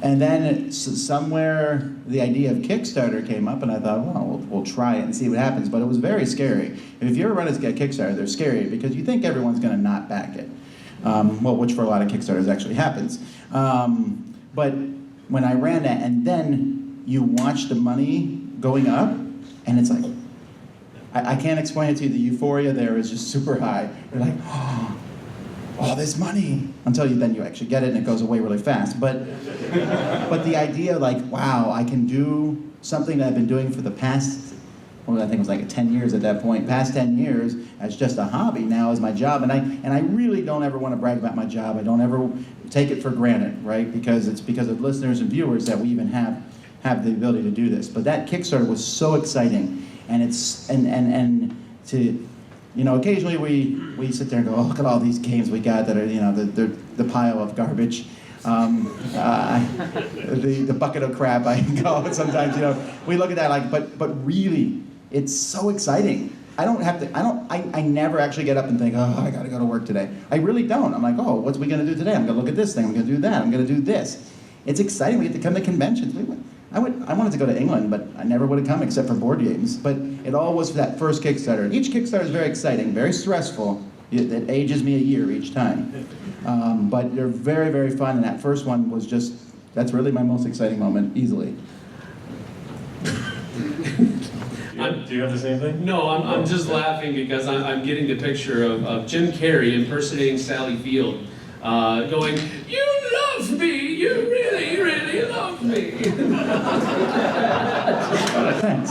And then somewhere the idea of Kickstarter came up, and I thought, well, we'll try it and see what happens. But it was very scary. If you ever run a Kickstarter, they're scary because you think everyone's going to not back it. Well, which for a lot of Kickstarters actually happens. But when I ran that, and then you watch the money going up, and it's like, I can't explain it to you. The euphoria there is just super high. You're like, oh, all this money, until then you actually get it and it goes away really fast. But the idea, like, wow, I can do something that I've been doing for the past, well, I think it was like 10 years at that point, past 10 years as just a hobby, now as my job. And I really don't ever want to brag about my job. I don't ever take it for granted, right? Because it's because of listeners and viewers that we even have the ability to do this. But that Kickstarter was so exciting, and to, you know, occasionally we sit there and go, oh, look at all these games we got that are, you know, the pile of garbage. The bucket of crap, I can call it sometimes, you know. We look at that like, but really, it's so exciting. I never actually get up and think, oh, I gotta go to work today. I really don't. I'm like, oh, what's we gonna do today? I'm gonna look at this thing, I'm gonna do that, I'm gonna do this. It's exciting, we get to come to conventions. I wanted to go to England, but I never would have come except for board games. But it all was for that first Kickstarter. Each Kickstarter is very exciting, very stressful. It ages me a year each time. But they're very, very fun, and that first one was just, that's really my most exciting moment, easily. Do you have the same thing? No, I'm just laughing because I'm getting the picture of Jim Carrey impersonating Sally Field, going, "You love me, you really, really love me." Thanks.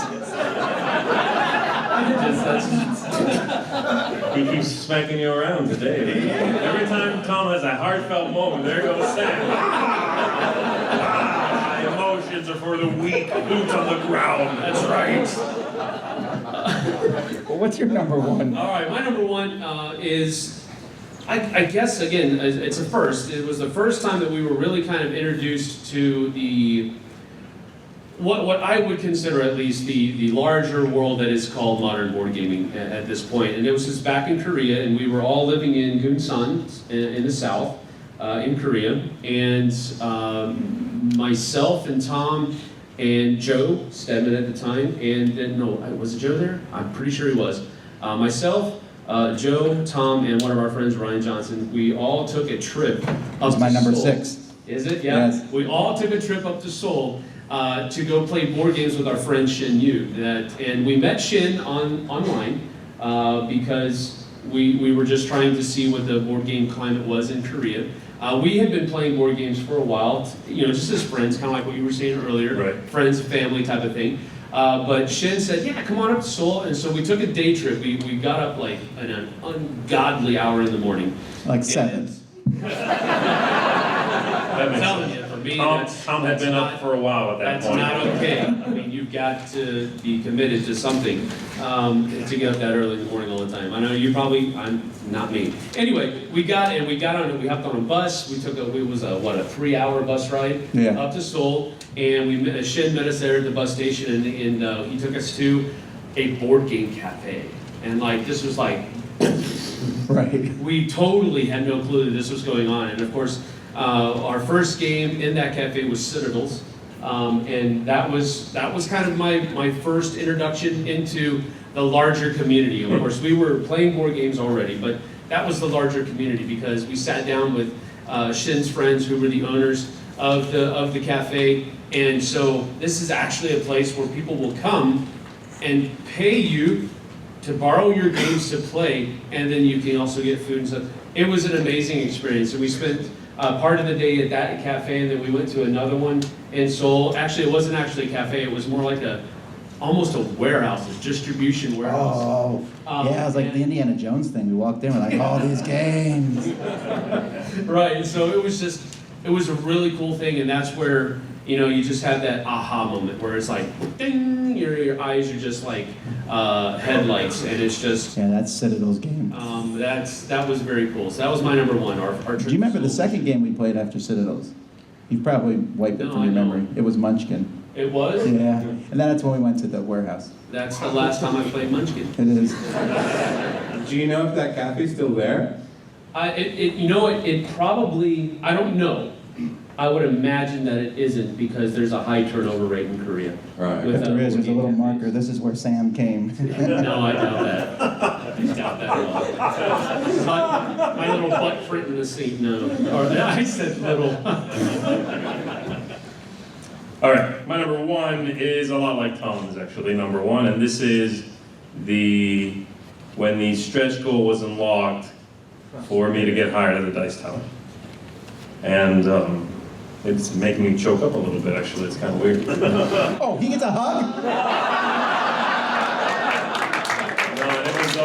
He keeps smacking you around today. Every time Tom has a heartfelt moment, there goes Sam. Emotions are for the weak, boots on the ground. That's right. Well, what's your number one? All right, my number one is, I guess, again, it's a first. It was the first time that we were really kind of introduced to what I would consider at least the larger world that is called modern board gaming at this point. And it was just back in Korea, and we were all living in Gunsan in the south, in Korea. And myself and Tom and Joe Stedman at the time, and no, was it Joe there? I'm pretty sure he was. Myself, Joe, Tom, and one of our friends, Ryan Johnson, we all took a trip up That's my to number Seoul. 6. Is it? Yeah. Yes. We all took a trip up to Seoul to go play board games with our friend Shin Yu. And we met Shin online because we were just trying to see what the board game climate was in Korea. We had been playing board games for a while, you know, just as friends, kind of like what you were saying earlier, right. Friends, family type of thing. But Shin said, yeah, come on up to Seoul. And so we took a day trip. We got up like an ungodly hour in the morning. Like 7. I'm telling you, for me, Tom had that's been not, up for a while at that that's point. not okay. I mean, you've got to be committed to something to get up that early in the morning all the time. I know you probably, I'm not me. Anyway, we hopped on a bus. It was a 3-hour bus ride up to Seoul, and Shin met us there at the bus station, and he took us to a board game cafe. And like, this was like, Right. We totally had no clue that this was going on. And of course, our first game in that cafe was Citadels. And that was kind of my first introduction into the larger community. Of course, we were playing board games already, but that was the larger community because we sat down with Shin's friends who were the owners of the cafe. And so this is actually a place where people will come and pay you to borrow your games to play, and then you can also get food and stuff. It was an amazing experience. And we spent part of the day at that cafe, and then we went to another one in Seoul. Actually, it wasn't actually a cafe. It was more like almost a warehouse, a distribution warehouse. Oh, yeah, it was like the Indiana Jones thing. We walked in, we're like, all these games. Right, and so it was a really cool thing, and that's where, you just have that aha moment where it's like, ding, your eyes are just like headlights, and it's just... Yeah, that's Citadel's game. That was very cool. So that was my number one. Our Do you remember the second game we played after Citadel's? You probably wiped it No, from I your don't. memory. It was Munchkin. It was? Yeah, and then that's when we went to the warehouse. That's the last time I played Munchkin. It is. Do you know if that cafe's still there? It probably, I don't know. I would imagine that it isn't because there's a high turnover rate in Korea. Right. If there is, there's a little marker. This is where Sam came. No, I doubt that. I doubt that at all. My little butt print in the seat, no. Or I said little. All right, my number one is a lot like Tom's, actually, number one, and this is when the stretch goal was unlocked for me to get hired at the Dice Tower. And it's making me choke up a little bit, actually. It's kind of weird. Oh, he gets a hug? No, it was,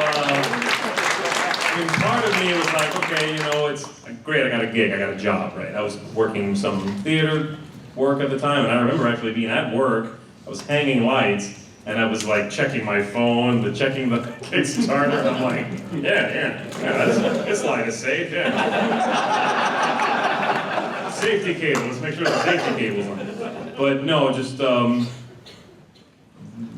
part of me was like, okay, it's great, I got a gig, I got a job, right? I was working some theater work at the time, and I remember actually being at work, I was hanging lights, and I was like checking my phone, checking the Kickstarter, and I'm like, yeah, this line is safe, yeah. Safety cable, let's make sure the safety cable's on. But no, just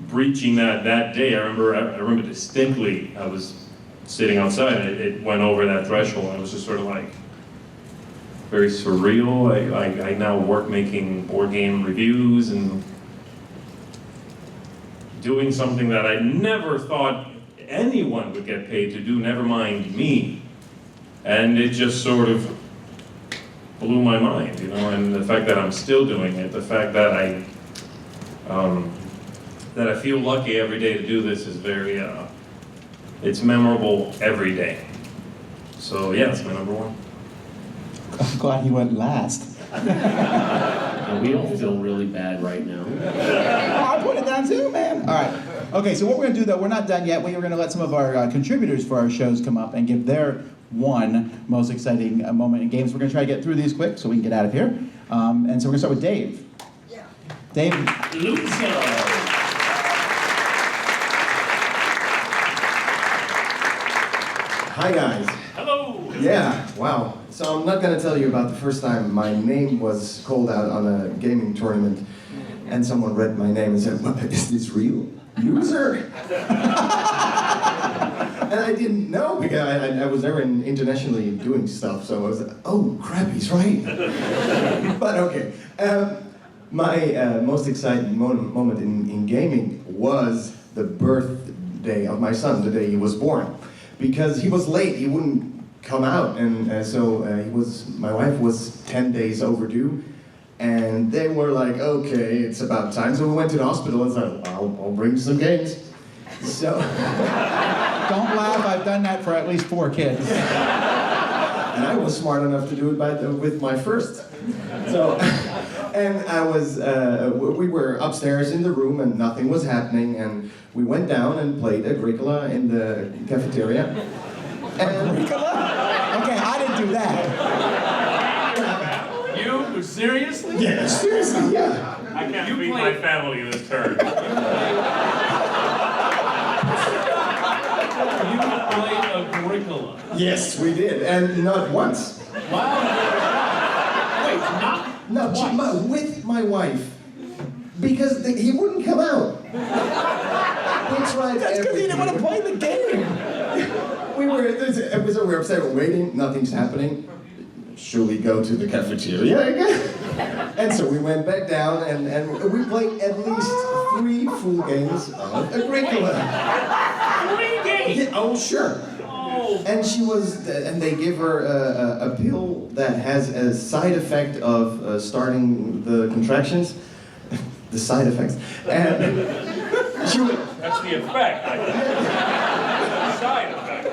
breaching that day, I remember distinctly, I was sitting outside, and it went over that threshold, and I was just sort of like, very surreal. I now work making board game reviews and doing something that I never thought anyone would get paid to do, never mind me. And it just sort of blew my mind, and the fact that I'm still doing it, the fact that I feel lucky every day to do this is very, it's memorable every day. So yeah, that's my number one. I'm glad he went last. We all feel really bad right now. I put it down too, man. All right. Okay, so what we're going to do, though, we're not done yet. We're going to let some of our contributors for our shows come up and give their one most exciting moment in games. We're going to try to get through these quick so we can get out of here. And so we're going to start with Dave. Yeah. Dave. Hi, guys. Hello. Yeah, wow. So I'm not going to tell you about the first time my name was called out on a gaming tournament and someone read my name and said, "What, is this real? User?" And I didn't know because I was never internationally doing stuff, so I was like, oh crap, he's right. But okay. My most exciting moment in gaming was the birthday of my son, the day he was born. Because he was late, he wouldn't come out, and so my wife was 10 days overdue, and they were like, okay, it's about time. So we went to the hospital and said, I'll bring some games. So. Don't laugh, I've done that for at least 4 kids. And I was smart enough to do it with my first. So, and we were upstairs in the room and nothing was happening, and we went down and played Agricola in the cafeteria. Agricola? Okay, I didn't do that. You? Seriously? Yeah, seriously, yeah. I can't beat my family in this turn. You played Agricola. Yes, we did, and not once. Wow. Wait, not No, with my wife, because he wouldn't come out. He tried That's because he didn't want to play the game. we were upset, we're waiting, nothing's happening. Should we go to the cafeteria again? And so we went back down and we played at least 3 full games of Agricola. 3 games? Yeah, oh, sure. Oh. And and they give her a pill that has a side effect of starting the contractions. The side effects. And she would, That's the effect, I think. Side effect.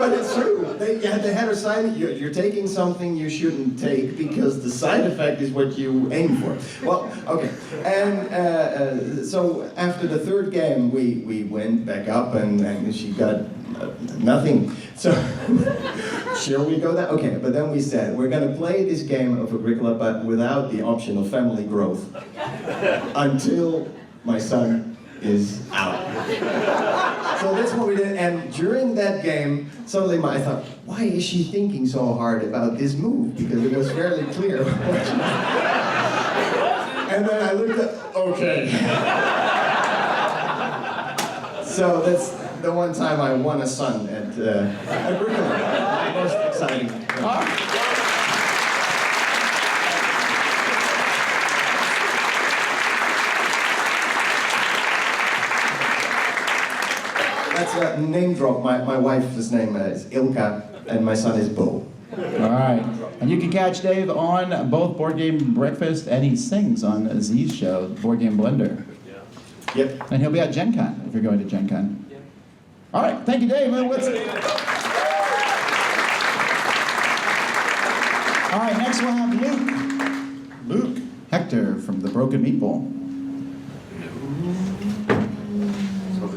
but it's true. They had her sign, you're taking something you shouldn't take because the side effect is what you aim for. Well, okay. And so after the 3rd game, we went back up and she got nothing. So, shall we go there? Okay, but then we said, we're going to play this game of Agricola, but without the option of family growth until my son is out. So that's what we did, and during that game, suddenly I thought, why is she thinking so hard about this move? Because it was fairly clear. And then I looked at, okay. So that's the one time I won a son at Agricola. Most exciting. That's a name drop. My wife's name is Ilka, and my son is Bo. All right. And you can catch Dave on both Board Game Breakfast and he sings on Z's show, Board Game Blender. Yep. And he'll be at Gen Con if you're going to Gen Con. All right. Thank you, Dave. All right. Next we'll have Luke. Luke Hector from the Broken Meatball.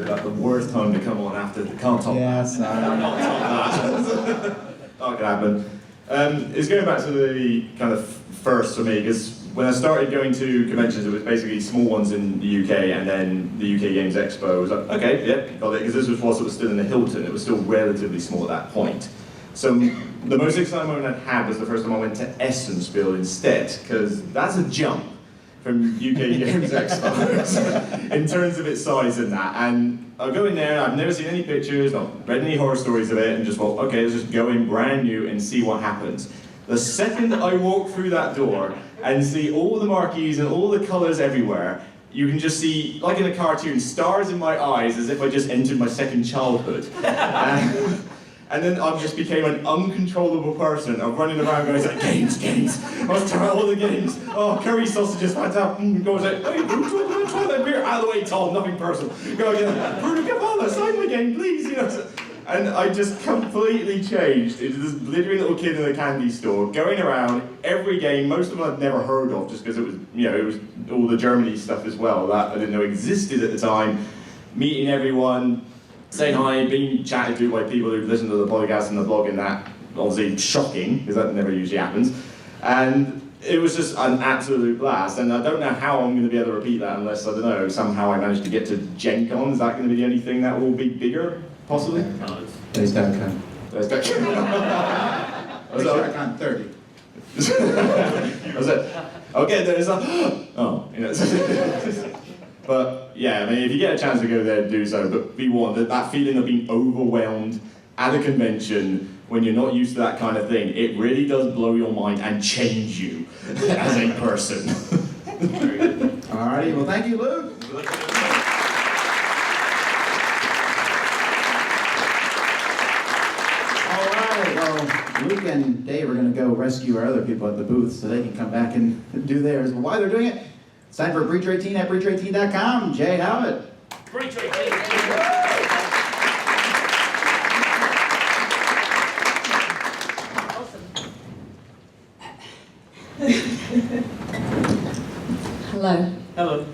Like the worst time to come on after the can't top Yes. that. Not gonna happen. It's going back to the kind of first for me, because when I started going to conventions, it was basically small ones in the UK, and then the UK Games Expo. I was like, okay, yeah, got it, because this was whilst it was still in the Hilton. It was still relatively small at that point. So the most exciting moment I had was the first time I went to Essensville instead, because that's a jump from UK Games Expo in terms of its size and that. And I go in there, I've never seen any pictures, not read any horror stories of it, and just thought, okay, let's just go in brand new and see what happens. The second I walk through that door and see all the marquees and all the colours everywhere, you can just see, like in a cartoon, stars in my eyes as if I just entered my second childhood. And then I just became an uncontrollable person. I'm running around going like, games. I was trying all the games. Oh, curry sausages, fantastic. Goes like, hey, try that beer. Out of the way, Tom, nothing personal. Go again, Bruno Cavallo, sign my game, please. You know. And I just completely changed into this glittering little kid in a candy store, going around every game. Most of them I'd never heard of, just because it was, it was all the Germany stuff as well that I didn't know existed at the time. Meeting everyone. Saying hi, being chatted to by people who listen to the podcast and the blog and that, obviously shocking, because that never usually happens. And it was just an absolute blast, and I don't know how I'm going to be able to repeat that unless, I don't know, somehow I manage to get to Gen Con. Is that going to be the only thing that will be bigger, possibly? There's DevCon. There's DevCon. Make sure I count 30. Was it? Okay, there's a... Oh, But yeah, I mean, if you get a chance to go there, do so. But be warned, that feeling of being overwhelmed at a convention when you're not used to that kind of thing, it really does blow your mind and change you as a person. All righty, well, thank you, Luke. All right, well, Luke and Dave are going to go rescue our other people at the booth so they can come back and do theirs. But while they're doing it, it's time for Breach 18 at breach18.com. Jay, have it. Breach 18. Hello. Hello.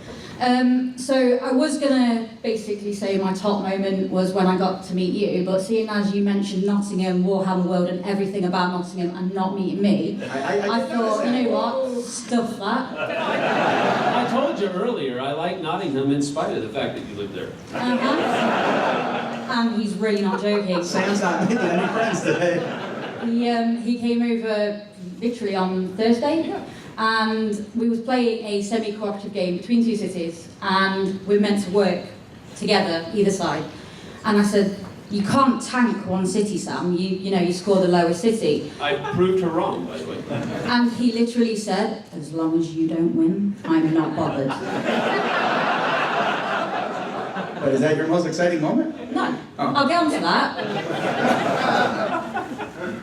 So I was gonna basically say my top moment was when I got to meet you, but seeing as you mentioned Nottingham, Warhammer World, and everything about Nottingham, and not meeting me, I thought, you know what, stuff that. I told you earlier, I like Nottingham in spite of the fact that you live there. And he's really not joking. Sam's not making any friends today. He came over literally on Thursday. And we was playing a semi-cooperative game between two cities, and we were meant to work together, either side. And I said, you can't tank one city, Sam. You score the lowest city. I proved her wrong, by the way. And he literally said, as long as you don't win, I'm not bothered. But is that your most exciting moment? No, Oh. I'll get on to that.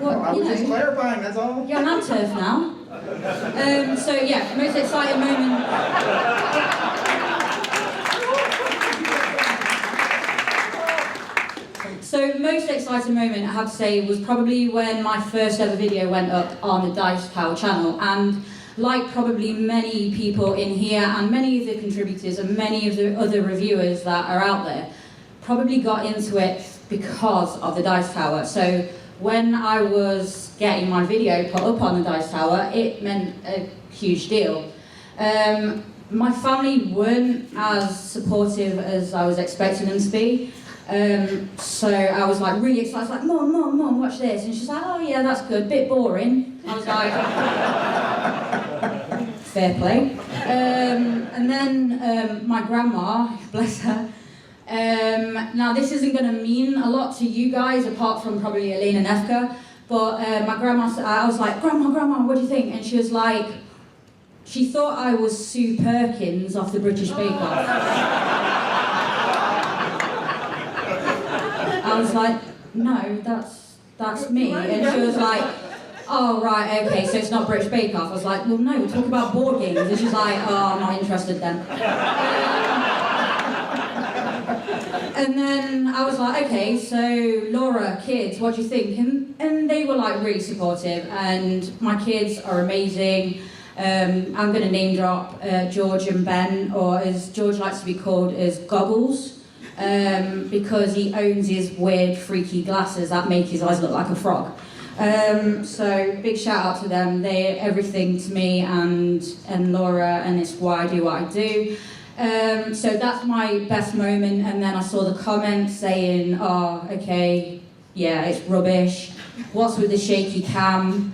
Well, I was just clarifying, that's all. You're on turf now. So yeah, most exciting moment. So most exciting moment, I have to say, was probably when my first ever video went up on the Dice Tower channel. And like probably many people in here and many of the contributors and many of the other reviewers that are out there, probably got into it because of the Dice Tower. So when I was getting my video put up on the Dice Tower, it meant a huge deal. My family weren't as supportive as I was expecting them to be. So I was like really excited, I was like, Mom, watch this. And she's like, oh yeah, that's good, bit boring. I was like, fair play. And then my grandma, bless her, now this isn't going to mean a lot to you guys, apart from probably Elanie and Efka, but my grandma, I was like, Grandma, what do you think? And she was like, she thought I was Sue Perkins off the British Bake Off. I was like, no, that's me. And she was like, oh, right, okay, so it's not British Bake Off. I was like, well, no, we're talking about board games. And she's like, oh, I'm not interested then. And then I was like, okay, so Laura, kids, what do you think? And they were like really supportive, and my kids are amazing. I'm going to name drop George and Ben, or as George likes to be called, as Goggles. Because he owns his weird, freaky glasses that make his eyes look like a frog. So big shout out to them. They're everything to me and Laura, and it's why I do what I do. So that's my best moment. And then I saw the comments saying, oh, okay, yeah, it's rubbish. What's with the shaky cam?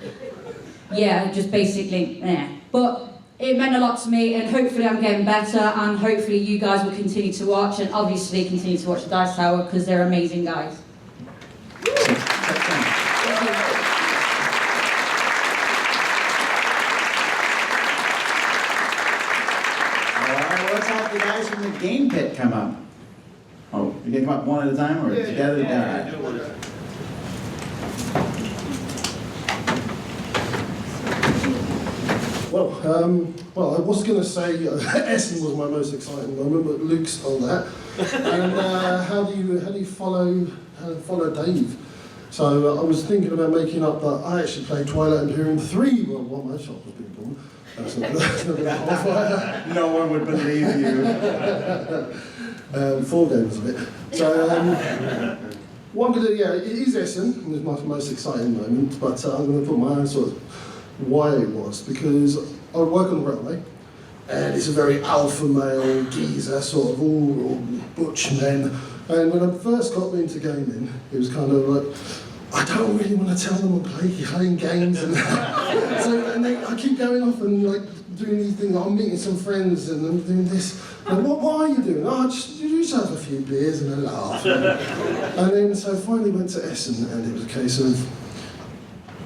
Yeah, just basically, But it meant a lot to me, and hopefully I'm getting better, and hopefully you guys will continue to watch, and obviously continue to watch the Dice Tower, because they're amazing guys. Alright, well, let's have the guys from the game pit come up. Oh, you can come up one at a time, or together? Yeah. Well, I was going to say Essen was my most exciting moment, but Luke stole that. And how do you follow Dave? So I was thinking about making up that I actually played Twilight Imperium 3 while my shop was being born. That's not qualifier. No one would believe you. 4 games of it. So what I'm going to do, it is Essen, and it's my most exciting moment, but I'm going to put my own sort of why it was, because I work on the railway, and it's a very alpha male geezer, sort of all butch men. And when I first got into gaming, it was kind of like, I don't really want to tell them I'm playing games, and I keep going off and like doing these things. I'm meeting some friends and I'm doing this. And what are you doing? Oh, you just have a few beers and a laugh. And then so finally went to Essen, and it was a case of,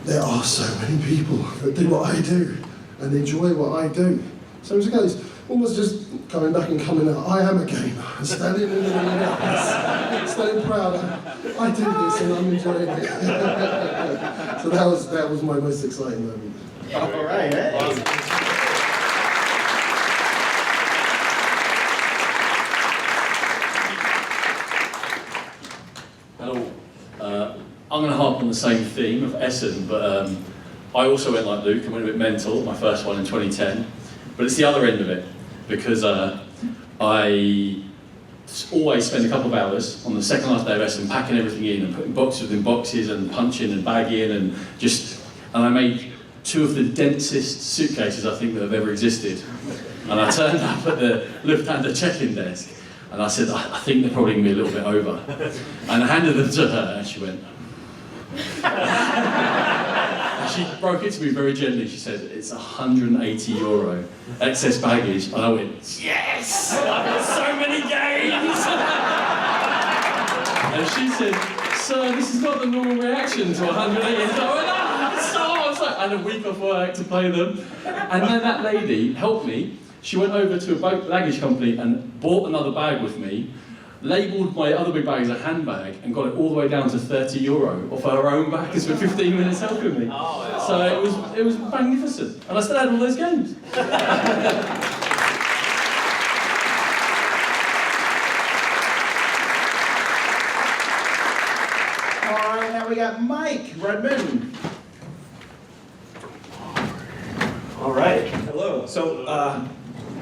there are so many people that do what I do and enjoy what I do. So it's a case, almost just coming back and coming out, I am a gamer, and standing in the middle of the office, so proud, I do this and I'm enjoying it. So that was my most exciting moment. All right, hey. Hello. I'm going to harp on the same theme of Essen, but I also went like Luke and went a bit mental, my first one in 2010. But it's the other end of it, because I always spend a couple of hours on the second last day of Essen packing everything in and putting boxes within boxes and punching and bagging and I made 2 of the densest suitcases I think that have ever existed. And I turned up at the Lufthansa check-in desk and I said, I think they're probably going to be a little bit over. And I handed them to her and she went, she broke it to me very gently. She said, it's €180 excess baggage. And I went, yes! I've got so many games! And she said, "Sir, this is not the normal reaction to 180." I went, "Ah, so," I had a week off work to play them. And then that lady helped me. She went over to a baggage company and bought another bag with me, labelled my other big bag as a handbag, and got it all the way down to €30 off her own back for 15 minutes helping me. So it was magnificent. And I still had all those games. All right, now we got Mike Redmond. All right, hello. So,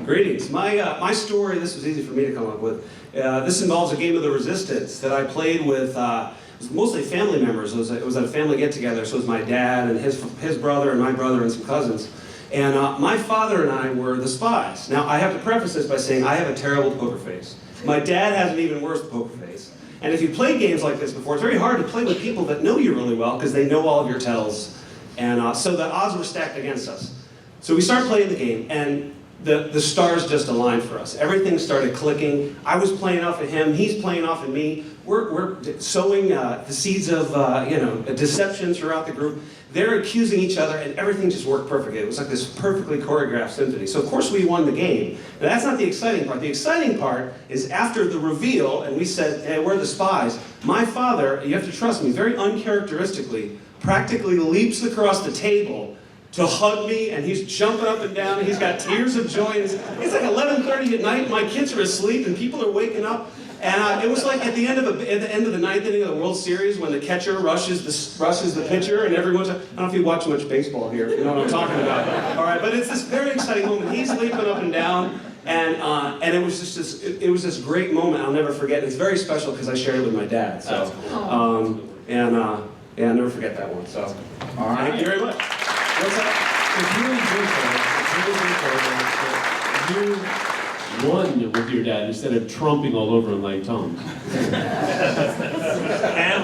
greetings. My story, this was easy for me to come up with. This involves a game of the Resistance that I played with, it was mostly family members. It was at a family get-together, so it was my dad and his brother and my brother and some cousins. And my father and I were the spies. Now, I have to preface this by saying I have a terrible poker face. My dad has an even worse poker face. And if you played games like this before, it's very hard to play with people that know you really well because they know all of your tells. And so the odds were stacked against us. So we started playing the game, and the stars just aligned for us. Everything started clicking. I was playing off of him. He's playing off of me. We're sowing the seeds of deception throughout the group. They're accusing each other, and everything just worked perfectly. It was like this perfectly choreographed symphony. So of course we won the game. Now that's not the exciting part. The exciting part is after the reveal, and we said, "Hey, we're the spies." My father, you have to trust me, very uncharacteristically, practically leaps across the table to hug me, and he's jumping up and down, and he's got tears of joy. It's like 11:30 at night, my kids are asleep, and people are waking up. And it was like at the end of the ninth inning of the World Series when the catcher rushes the pitcher, and everyone's, I don't know if you watch much baseball here, if you know what I'm talking about. All right, but it's this very exciting moment. He's leaping up and down, and it was just this great moment I'll never forget. It's very special because I shared it with my dad. So, yeah, I'll never forget that one. So, all right, thank you very much. What's that? It's really good, you won with your dad instead of tromping all over him like Tom. And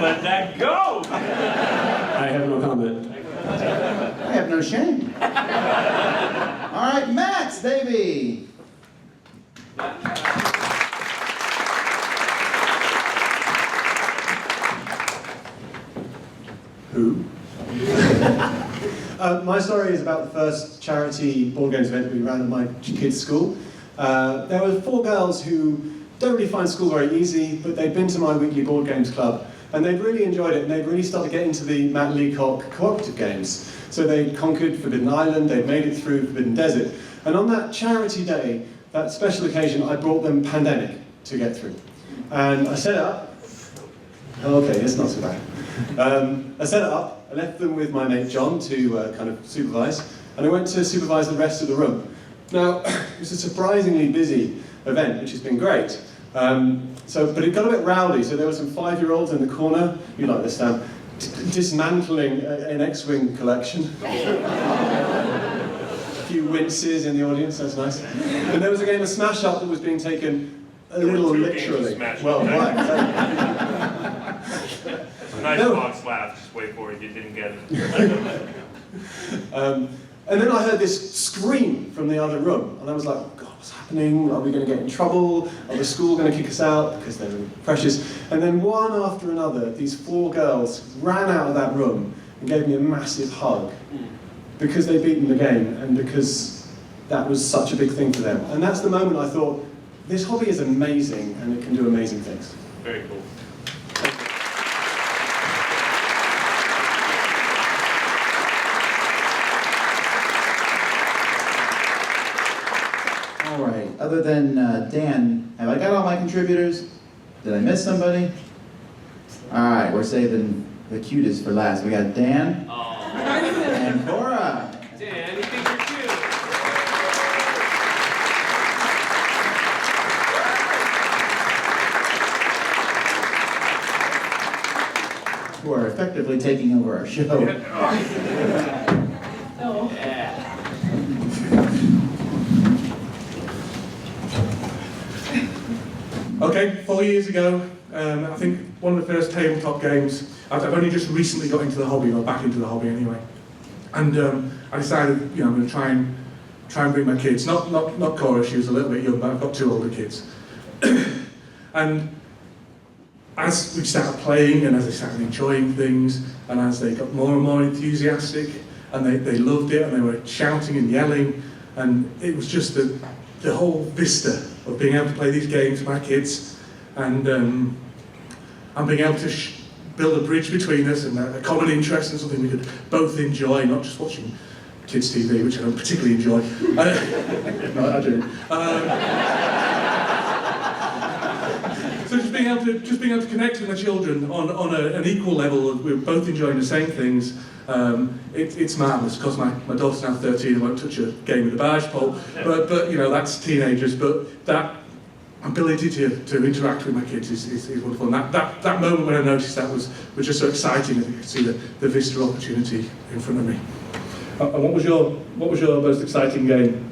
let that go! I have no comment. I have no shame. All right, Max Davey. Who? My story is about the first charity board games event we ran at my kids' school. There were 4 girls who don't really find school very easy, but they'd been to my weekly board games club, and they'd really enjoyed it, and they'd really started getting into the Matt Leacock cooperative games. So they'd conquered Forbidden Island, they'd made it through Forbidden Desert, and on that charity day, that special occasion, I brought them Pandemic to get through. And I set it up. Okay, it's not so bad. I set it up. I left them with my mate John to kind of supervise, and I went to supervise the rest of the room. Now, it was a surprisingly busy event, which has been great. But it got a bit rowdy, so there were some 5-year-olds in the corner, you like this, Sam, dismantling an X-Wing collection. A few winces in the audience, that's nice. And there was a game of Smash Up that was being taken a little literally. Well, right. Nice box laugh, just wait for it, you didn't get it. And then I heard this scream from the other room, and I was like, oh God, what's happening? Are we going to get in trouble? Are the school going to kick us out? Because they were precious. And then one after another, these 4 girls ran out of that room and gave me a massive hug because they'd beaten the game and because that was such a big thing for them. And that's the moment I thought, this hobby is amazing and it can do amazing things. Very cool. All right, other than Dan, have I got all my contributors? Did I miss somebody? All right, we're saving the cutest for last. We got Dan and Cora. Dan, you think you're cute? Who are effectively taking over our show. Okay, 4 years ago, I think one of the first tabletop games, I've only just recently got into the hobby, or back into the hobby anyway. And I decided, I'm going to try and bring my kids, not Cora, she was a little bit young, but I've got 2 older kids. And as we started playing and as they started enjoying things and as they got more and more enthusiastic and they loved it and they were shouting and yelling, and it was just the whole vista of being able to play these games with my kids and being able to build a bridge between us and a common interest and something we could both enjoy, not just watching kids' TV, which I don't particularly enjoy. No, I do. So just being able to connect with my children on an equal level, we're both enjoying the same things. It's marvellous. Of course, my daughter's now 13 and won't touch a game with a barge pole, but you know, that's teenagers. But that ability to interact with my kids is wonderful. And that moment when I noticed that was just so exciting. I think you could see the vista opportunity in front of me. And what was your most exciting game?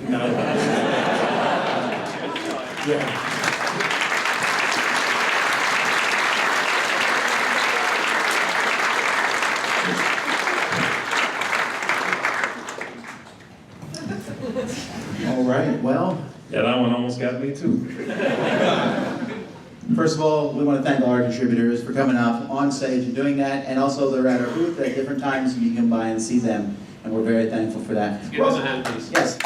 No. Yeah. All right, well. Yeah, that one almost got me too. First of all, we want to thank all our contributors for coming up on stage and doing that, and also they're at our booth at different times, so you can by and see them, and we're very thankful for that. Give us a hand, please. Yes.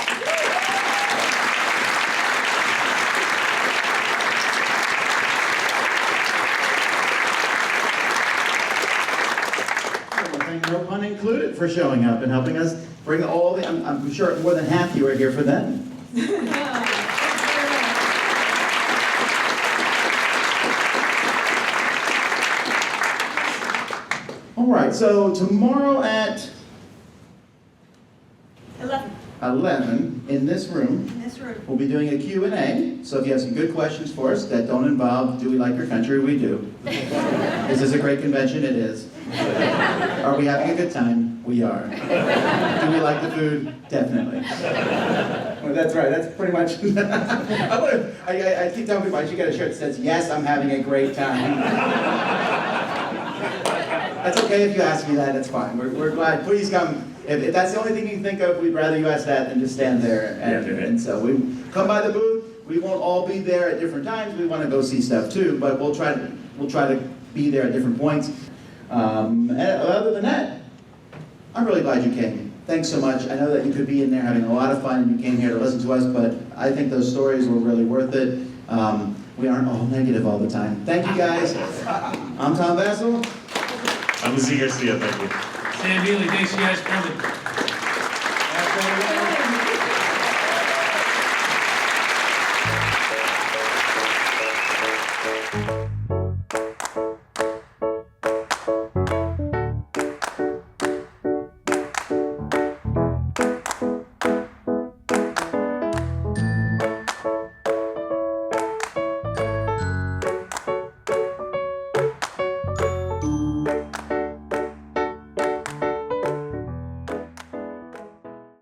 No pun included for showing up and helping us bring all the, I'm sure more than half you are here for them. All right, so tomorrow at 11 in this room, we'll be doing a Q&A. So if you have some good questions for us that don't involve, do we like your country? We do. Is this a great convention? It is. Are we having a good time? We are. Do we like the food? Definitely. Well, that's right, that's pretty much, I keep telling people I should get a shirt that says, yes, I'm having a great time. That's okay if you ask me that, that's fine. We're glad, please come. If that's the only thing you can think of, we'd rather you ask that than just stand there. And so we come by the booth. We won't all be there at different times. We want to go see stuff too, but we'll try to be there at different points. And other than that, I'm really glad you came. Thanks so much. I know that you could be in there having a lot of fun and you came here to listen to us, but I think those stories were really worth it. We aren't all negative all the time. Thank you guys. I'm Tom Vassell. I'm Lizzie Garcia, thank you. Sam Healy, thanks you guys for coming.